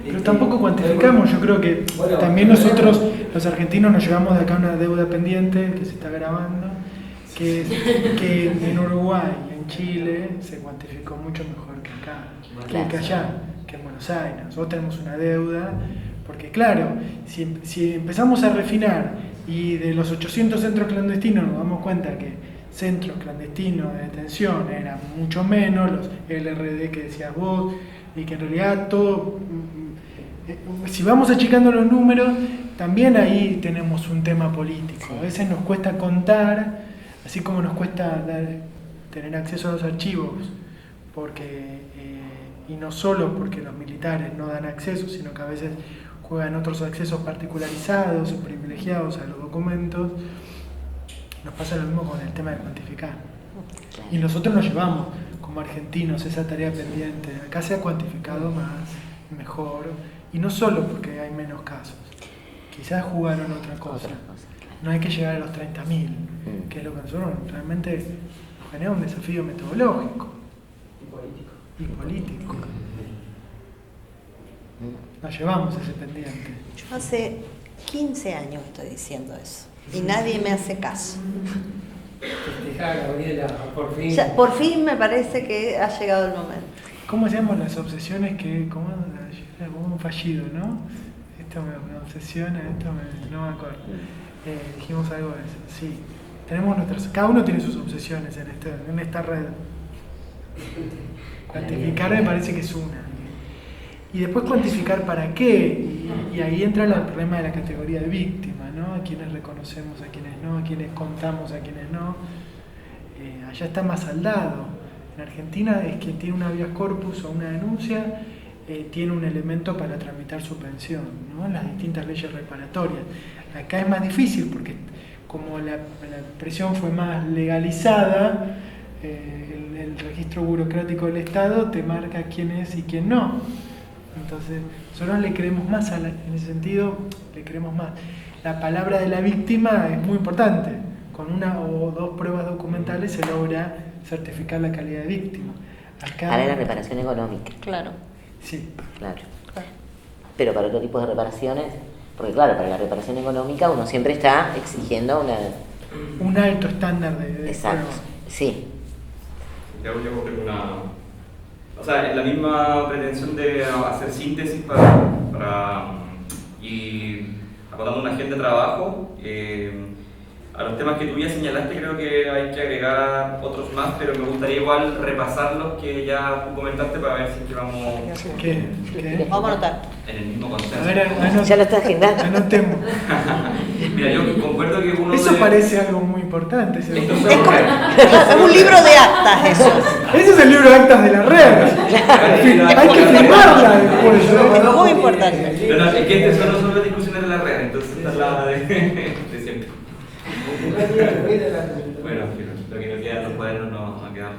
Pero tampoco cuantificamos, yo creo que bueno, también nosotros, los argentinos, nos llevamos de acá una deuda pendiente que se está grabando, que en Uruguay y en Chile se cuantificó mucho mejor que acá, que allá, que en Buenos Aires. Nosotros tenemos una deuda, porque claro, si empezamos a refinar y de los 800 centros clandestinos nos damos cuenta que centros clandestinos de detención eran mucho menos, los LRD que decías vos, y que en realidad todo, si vamos achicando los números, también ahí tenemos un tema político. A veces nos cuesta contar, así como nos cuesta tener acceso a los archivos, porque y no solo porque los militares no dan acceso, sino que a veces juegan otros accesos particularizados o privilegiados a los documentos, nos pasa lo mismo con el tema de cuantificar. Y nosotros nos llevamos como argentinos esa tarea pendiente. Acá se ha cuantificado más, mejor, y no solo porque hay menos casos. Quizás jugaron otra cosa. No hay que llegar a los 30.000, que es lo que nosotros realmente nos genera un desafío metodológico y político. Nos llevamos ese pendiente. Yo hace 15 años estoy diciendo eso y nadie me hace caso. Festejar, Gabriela, por fin. Ya, por fin me parece que ha llegado el momento. ¿Cómo se llaman las obsesiones que, como un fallido, ¿no? Esto me obsesiona, no me acuerdo. Dijimos algo de eso, sí. Tenemos cada uno tiene sus obsesiones en esta red. Cuantificar me parece que es una. Y después cuantificar para qué. Y ahí entra el problema de la categoría de víctima, ¿no? A quienes reconocemos, a quienes no, a quienes contamos, a quienes no. Allá está más saldado. En Argentina es quien tiene un habeas corpus o una denuncia, tiene un elemento para tramitar su pensión, ¿no? Las distintas leyes reparatorias. Acá es más difícil porque como la presión fue más legalizada, el registro burocrático del Estado te marca quién es y quién no. Entonces, nosotros le creemos más, en ese sentido, le creemos más. La palabra de la víctima es muy importante. Con una o dos pruebas documentales se logra certificar la calidad de víctima. Acá, para la reparación económica. Claro. Sí. Claro. Pero para otro tipo de reparaciones, porque claro, para la reparación económica uno siempre está exigiendo un alto estándar de exacto, prueba. sí. Yo creo que o sea, la misma pretensión de hacer síntesis para ir acotando una agenda de trabajo. A los temas que tú ya señalaste creo que hay que agregar otros más, pero me gustaría igual repasarlos que ya tú comentaste para ver si es que vamos ¿Qué? Vamos a anotar. en el mismo consenso. A ver, Ya lo está agendando. Anotemos. Mira, yo concuerdo que uno Eso parece algo muy importante. Esto es Un libro de actas, eso. Ese es el libro de actas de la red. Hay que firmarla después. Muy importante. No, es que estas son solo las discusiones de la red, entonces esta es la de siempre. Bueno, lo que nos queda en los cuadernos no queda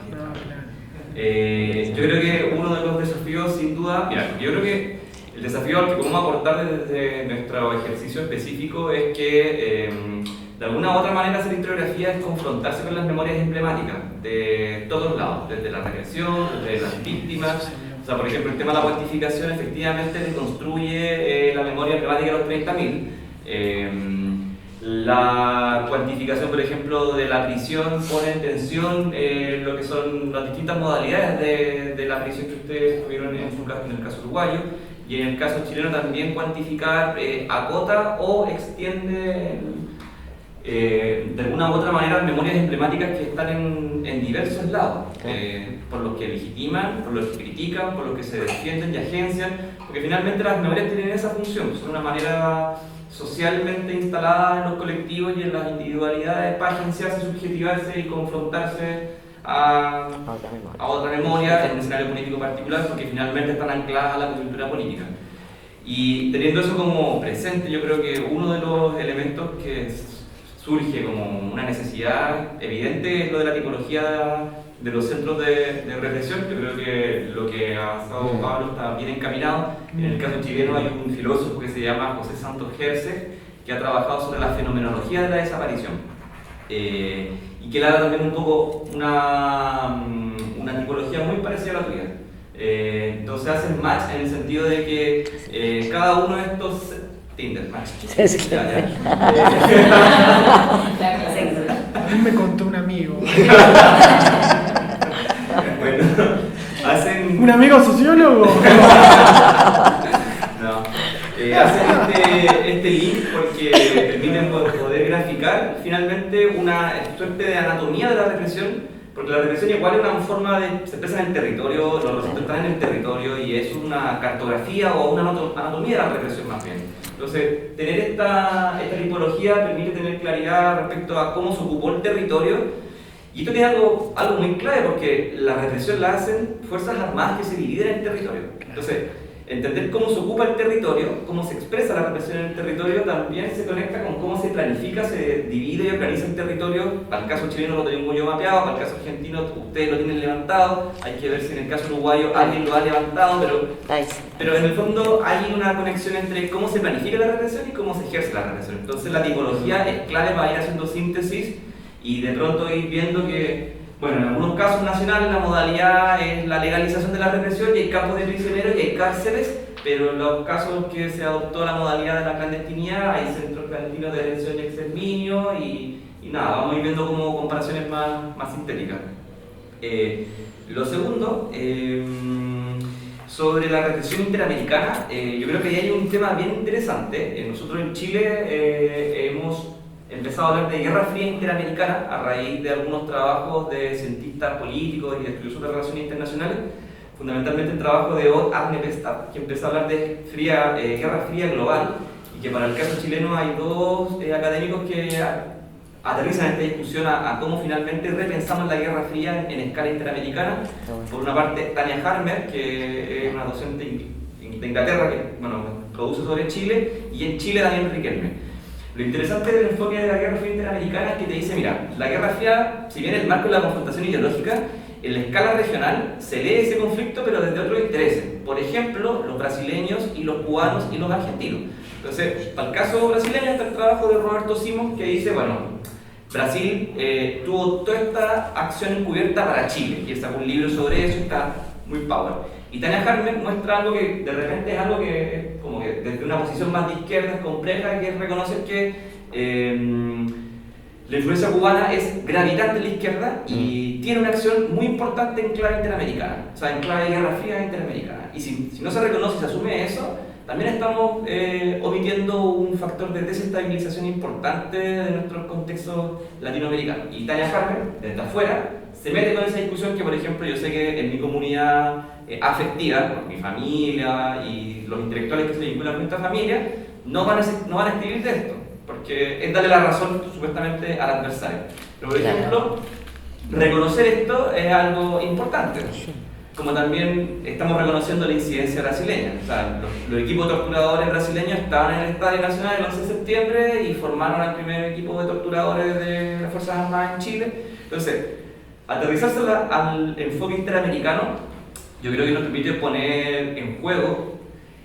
yo creo que uno de los desafíos, sin duda, mira, yo creo que el desafío al que podemos aportar desde nuestro ejercicio específico es que de alguna u otra manera hacer historiografía es confrontarse con las memorias emblemáticas de todos lados, desde la represión, desde las víctimas. O sea, por ejemplo, el tema de la cuantificación efectivamente reconstruye la memoria emblemática de los 30.000. La cuantificación, por ejemplo, de la prisión pone en tensión lo que son las distintas modalidades de la prisión que ustedes tuvieron en el caso uruguayo, y en el caso chileno también cuantificar acota o extiende de alguna u otra manera memorias emblemáticas que están en diversos lados, por los que legitiman, por los que critican, por los que se defienden y agencian, porque finalmente las memorias tienen esa función, son una manera socialmente instalada en los colectivos y en las individualidades para agenciarse, subjetivarse y confrontarse a otra memoria en un escenario político particular, porque finalmente están ancladas a la coyuntura política. Y teniendo eso como presente, yo creo que uno de los elementos que surge como una necesidad evidente es lo de la tipología de los centros de represión. Yo creo que lo que ha avanzado Pablo está bien encaminado. En el caso chileno hay un filósofo que se llama José Santos Herce, que ha trabajado sobre la fenomenología de la desaparición y que le da también un poco una tipología muy parecida a la tuya. Entonces hacen match en el sentido de que cada uno de estos Tinder match. A mí me contó un amigo. Bueno, hacen... ¿Un amigo sociólogo? No. Hacen este link porque permiten poder graficar finalmente una suerte de anatomía de la represión, porque la represión igual es una forma de... se expresa en el territorio, los recintos están en el territorio y es una cartografía o una anatomía de la represión más bien. Entonces, tener esta tipología permite tener claridad respecto a cómo se ocupó el territorio Y esto tiene algo muy clave porque la represión la hacen fuerzas armadas que se dividen en el territorio. Entonces, entender cómo se ocupa el territorio, cómo se expresa la represión en el territorio, también se conecta con cómo se planifica, se divide y organiza el territorio. Para el caso chileno lo tengo yo mapeado, para el caso argentino ustedes lo tienen levantado, hay que ver si en el caso uruguayo alguien lo ha levantado, pero en el fondo hay una conexión entre cómo se planifica la represión y cómo se ejerce la represión. Entonces la tipología es clave para ir haciendo síntesis y de pronto ir viendo que, bueno, en algunos casos nacionales la modalidad es la legalización de la represión y hay campos de prisioneros y hay cárceles, pero en los casos que se adoptó la modalidad de la clandestinidad hay centros clandestinos de detención y exterminio y nada, vamos a ir viendo como comparaciones más sintéticas. Lo segundo, sobre la represión interamericana, yo creo que ahí hay un tema bien interesante. Nosotros en Chile hemos empezado a hablar de guerra fría interamericana a raíz de algunos trabajos de cientistas políticos y de estudiosos de relaciones internacionales, fundamentalmente el trabajo de Odd Agnepestad, que empezó a hablar de guerra fría global, y que para el caso chileno hay dos académicos que aterrizan esta discusión a cómo finalmente repensamos la guerra fría en escala interamericana. Por una parte, Tania Harmer, que es una docente de Inglaterra que produce sobre Chile, y en Chile Daniel Riquelme. Lo interesante del enfoque de la Guerra Fría Interamericana es que te dice, mira, la Guerra Fría, si bien el marco es la confrontación ideológica, en la escala regional se lee ese conflicto pero desde otros intereses. Por ejemplo, los brasileños y los cubanos y los argentinos. Entonces, para el caso brasileño está el trabajo de Roberto Simons que dice, bueno, Brasil tuvo toda esta acción encubierta para Chile, y él sacó un libro sobre eso, está muy power. Y Tania Harmer muestra algo que de repente es algo que, como que desde una posición más de izquierda es compleja, que es reconocer que la influencia cubana es gravitante en la izquierda y tiene una acción muy importante en clave interamericana, o sea, en clave de guerra fría interamericana. Y si no se reconoce y se asume eso, también estamos omitiendo un factor de desestabilización importante de nuestros contextos latinoamericanos. Y Tania Harmer, desde afuera, se mete con esa discusión que, por ejemplo, yo sé que en mi comunidad afectiva, mi familia y los intelectuales que se vinculan con esta familia, no van a escribir de esto, porque es darle la razón supuestamente al adversario. Pero, por ejemplo, reconocer esto es algo importante, como también estamos reconociendo la incidencia brasileña. O sea, los equipos torturadores brasileños estaban en el Estadio Nacional el 11 de septiembre y formaron el primer equipo de torturadores de las Fuerzas Armadas en Chile. Entonces, aterrizarse al enfoque interamericano, yo creo que nos permite poner en juego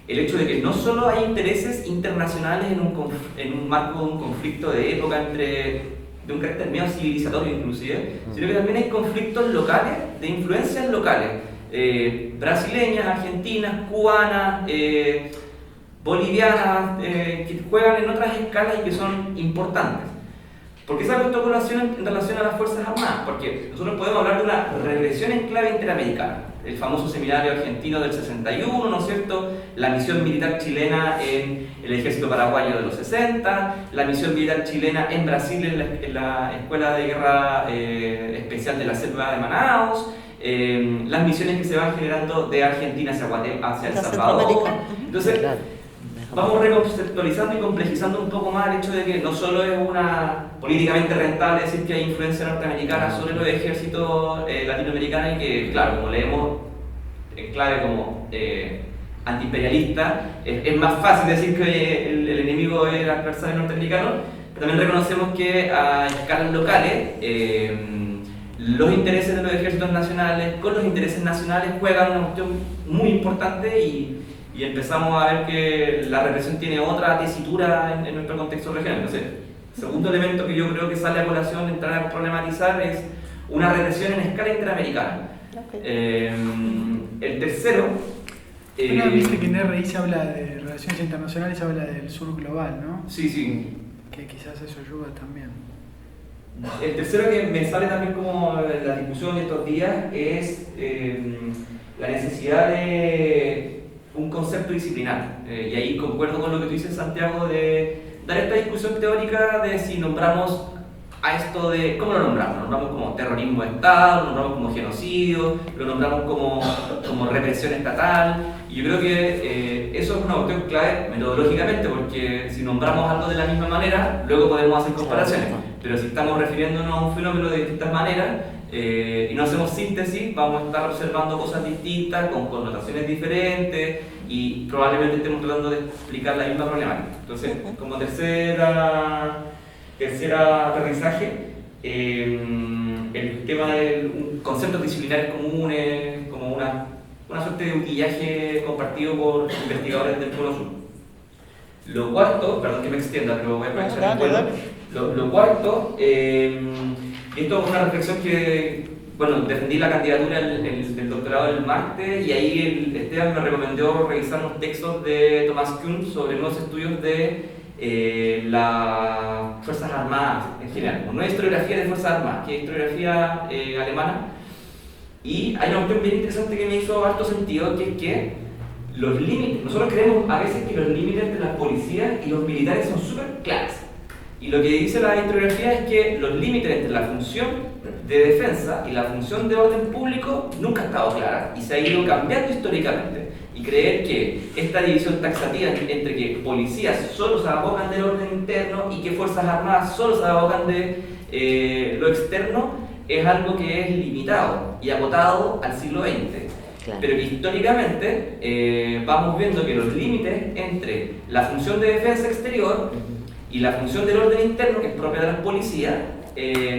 el hecho de que no solo hay intereses internacionales en un marco de un conflicto de época de un carácter medio civilizatorio inclusive, sino que también hay conflictos locales, de influencias locales, brasileñas, argentinas, cubanas, bolivianas, que juegan en otras escalas y que son importantes. ¿Por qué saco esta colación en relación a las Fuerzas Armadas? Porque nosotros podemos hablar de una regresión en clave interamericana. El famoso seminario argentino del 61, ¿no es cierto? La misión militar chilena en el ejército paraguayo de los 60, la misión militar chilena en Brasil en la Escuela de Guerra Especial de la Selva de Manaos, las misiones que se van generando de Argentina hacia El Salvador. Entonces, vamos reconceptualizando y complejizando un poco más el hecho de que no solo es una políticamente rentable decir que hay influencia norteamericana sobre los ejércitos latinoamericanos y que, claro, como leemos en clave como antiimperialista, es más fácil decir que el enemigo es el adversario norteamericano, pero también reconocemos que a escalas locales los intereses de los ejércitos nacionales con los intereses nacionales juegan una cuestión muy importante y empezamos a ver que la represión tiene otra tesitura en nuestro contexto regional. Entonces, el segundo elemento que yo creo que sale a colación, entrar a problematizar, es una represión en escala interamericana. Okay. El tercero... viste que en RI se habla de relaciones internacionales, se habla del sur global, ¿no? Sí, sí. Que quizás eso ayuda también. El tercero que me sale también como la discusión de estos días es la necesidad de un concepto disciplinar, y ahí concuerdo con lo que tú dices, Santiago, de dar esta discusión teórica de si nombramos a esto de, ¿cómo lo nombramos? Lo nombramos como terrorismo de Estado, lo nombramos como genocidio, lo nombramos como represión estatal, y yo creo que eso es una cuestión clave metodológicamente, porque si nombramos algo de la misma manera, luego podemos hacer comparaciones, pero si estamos refiriéndonos a un fenómeno de distintas maneras, y no hacemos síntesis, vamos a estar observando cosas distintas, con connotaciones diferentes, y probablemente estemos tratando de explicar la misma problemática. Entonces, como tercera aterrizaje, el tema de conceptos disciplinares comunes, como una suerte de utillaje compartido por investigadores del Polo Sur. Lo cuarto, perdón que me extienda, pero voy a aprovechar el vuelo. Lo cuarto, y esto es una reflexión que, bueno, defendí la candidatura del doctorado del martes, y ahí Esteban me recomendó revisar unos textos de Thomas Kuhn sobre nuevos estudios de las Fuerzas Armadas en general. No es historiografía de Fuerzas Armadas, que es historiografía alemana. Y hay una cuestión bien interesante que me hizo harto sentido, que es que los límites, nosotros creemos a veces que los límites entre las policías y los militares son súper claros. Y lo que dice la historiografía es que los límites entre la función de defensa y la función de orden público nunca ha estado clara y se ha ido cambiando históricamente. Y creer que esta división taxativa entre que policías solo se abocan del orden interno y que fuerzas armadas solo se abocan de lo externo es algo que es limitado y acotado al siglo XX. Claro. Pero que históricamente vamos viendo que los límites entre la función de defensa exterior y la función del orden interno, que es propia de las policías,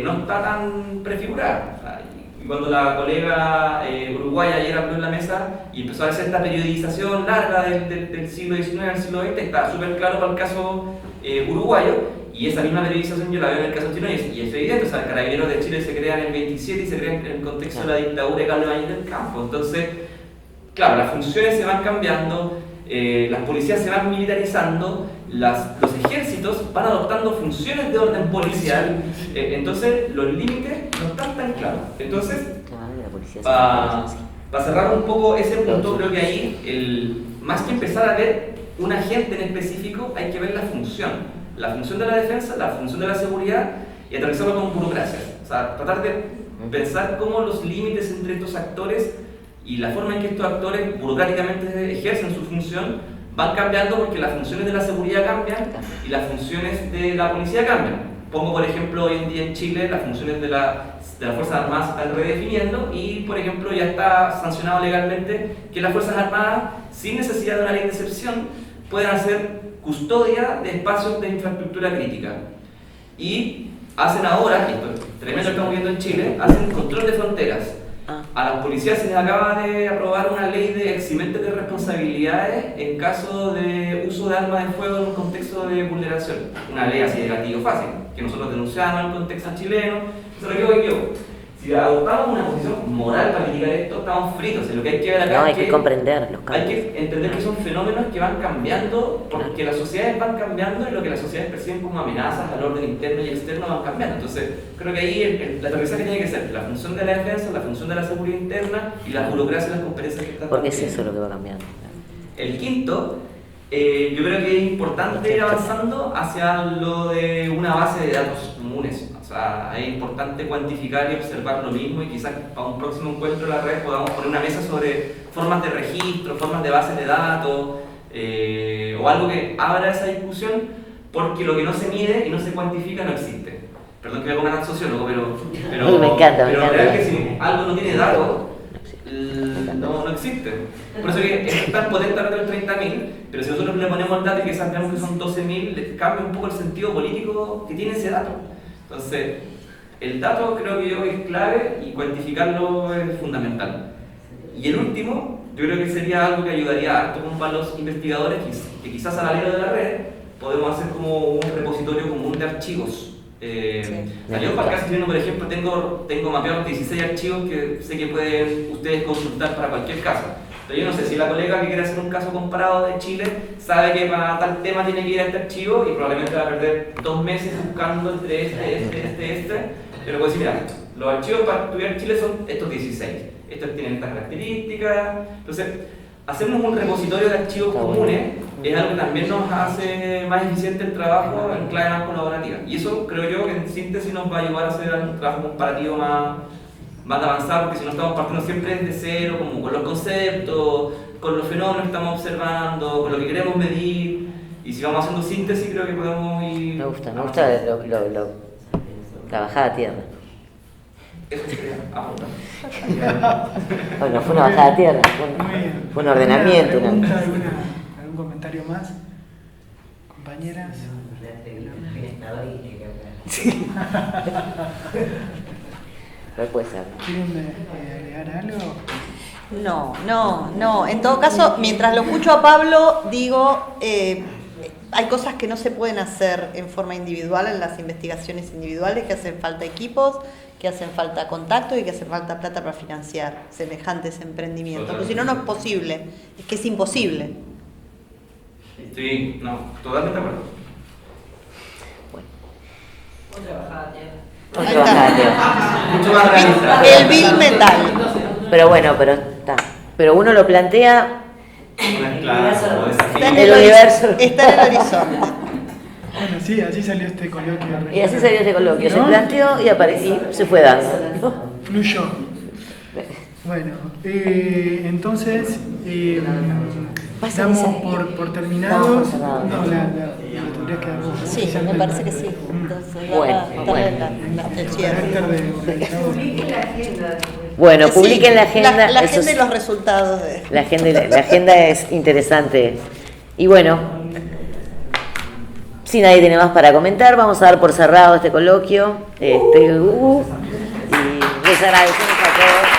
no está tan prefigurada. Y cuando la colega uruguaya ayer habló en la mesa y empezó a hacer esta periodización larga del siglo XIX al siglo XX, está súper claro para el caso uruguayo, y esa misma periodización yo la veo en el caso chileno, y es evidente. O sea, el Carabineros de Chile se crea en el 27 y se crea en el contexto de la dictadura de Carlos Ibáñez del Campo. Entonces, claro, las funciones se van cambiando, las policías se van militarizando, los ejércitos van adoptando funciones de orden policial, entonces los límites no están tan claros. Entonces, para cerrar un poco ese punto, creo que ahí, más que empezar a ver un agente en específico, hay que ver la función de la defensa, la función de la seguridad, y aterrizarlo con burocracia. O sea, tratar de pensar cómo los límites entre estos actores y la forma en que estos actores burocráticamente ejercen su función van cambiando, porque las funciones de la seguridad cambian y las funciones de la policía cambian. Pongo, por ejemplo, hoy en día en Chile las funciones de las Fuerzas Armadas se están redefiniendo, y, por ejemplo, ya está sancionado legalmente que las Fuerzas Armadas, sin necesidad de una ley de excepción, pueden hacer custodia de espacios de infraestructura crítica. Y hacen ahora, esto es tremendo que estamos viendo en Chile, hacen control de fronteras. A las policías se les acaba de aprobar una ley de eximentes de responsabilidades en caso de uso de armas de fuego en un contexto de vulneración. Una ley así de gatillo fácil, que nosotros denunciamos en el contexto chileno. Eso es lo que yo. Si adoptamos una posición moral para criticar esto, estamos fritos. Lo que hay que ver acá no, hay es que comprender los cambios. Hay que entender que son fenómenos que van cambiando, porque las sociedades van cambiando y lo que las sociedades perciben como amenazas al orden interno y externo van cambiando. Entonces, creo que ahí la aterrizaje tiene que ser la función de la defensa, la función de la seguridad interna y la burocracia y las competencias que están. Porque es eso lo que va cambiando. El quinto, yo creo que es importante ir avanzando hacia lo de una base de datos comunes. O sea, es importante cuantificar y observar lo mismo, y quizás para un próximo encuentro en la red podamos poner una mesa sobre formas de registro, formas de bases de datos, o algo que abra esa discusión, porque lo que no se mide y no se cuantifica no existe. Perdón que me ponga tan sociólogo, pero me encanta. La verdad es que si algo no tiene datos, no existe. Por eso que es tan potente hablar de los 30.000, pero si nosotros le ponemos el dato y que sabemos que son 12.000, cambia un poco el sentido político que tiene ese dato. Entonces, el dato creo que yo es clave y cuantificarlo es fundamental. Y el último, yo creo que sería algo que ayudaría harto como para los investigadores, que quizás a la alero de la red podemos hacer como un repositorio común de archivos. Yo para el caso chileno, por ejemplo, tengo mapeados 16 archivos que sé que pueden ustedes consultar para cualquier caso. Pero yo no sé si la colega que quiere hacer un caso comparado de Chile sabe que para tal tema tiene que ir a este archivo y probablemente va a perder 2 meses buscando entre este. Pero puedo decir, mira, los archivos para estudiar Chile son estos 16. Estos tienen estas características. Entonces, hacernos un repositorio de archivos comunes es algo que también nos hace más eficiente el trabajo en clave más colaborativa. Y eso creo yo que en síntesis nos va a ayudar a hacer un trabajo comparativo más avanzado, porque si no estamos partiendo siempre desde cero, como con los conceptos, con los fenómenos que estamos observando, con lo que queremos medir. Y si vamos haciendo síntesis creo que podemos ir... Me gusta la bajada a tierra. Eso sería apuntar. Bueno, fue una bajada a tierra, Muy bien. fue un ordenamiento. ¿Alguna pregunta, algún comentario más? Compañeras. No puede ser. ¿Quieren agregar algo? No. En todo caso, mientras lo escucho a Pablo, digo, hay cosas que no se pueden hacer en forma individual en las investigaciones individuales, que hacen falta equipos, que hacen falta contacto y que hace falta plata para financiar semejantes emprendimientos. Porque si no, no es posible. Es que es imposible. Sí, no, totalmente de acuerdo. Otra bajada tierra. Ahí Otra está. bajada a tierra. Mucho más realista. El Bill Metal. Pero bueno, pero uno lo plantea Claro, como Está desafío. en El universo. Está en el horizonte. Bueno, sí, así salió este coloquio. y así salió ese coloquio. Se ¿No? planteó y apareció, y se fue dando. Fluyó. Bueno, entonces damos por terminados. No, la tendrías que dar vos. Sí, me parece que sí. Entonces, Bueno, el cierre. Carácter de organizador. Bueno, Sí, publiquen la agenda. La eso agenda y es- los resultados de... la agenda es interesante. Y bueno, si nadie tiene más para comentar, vamos a dar por cerrado este coloquio. Y les agradecemos a todos.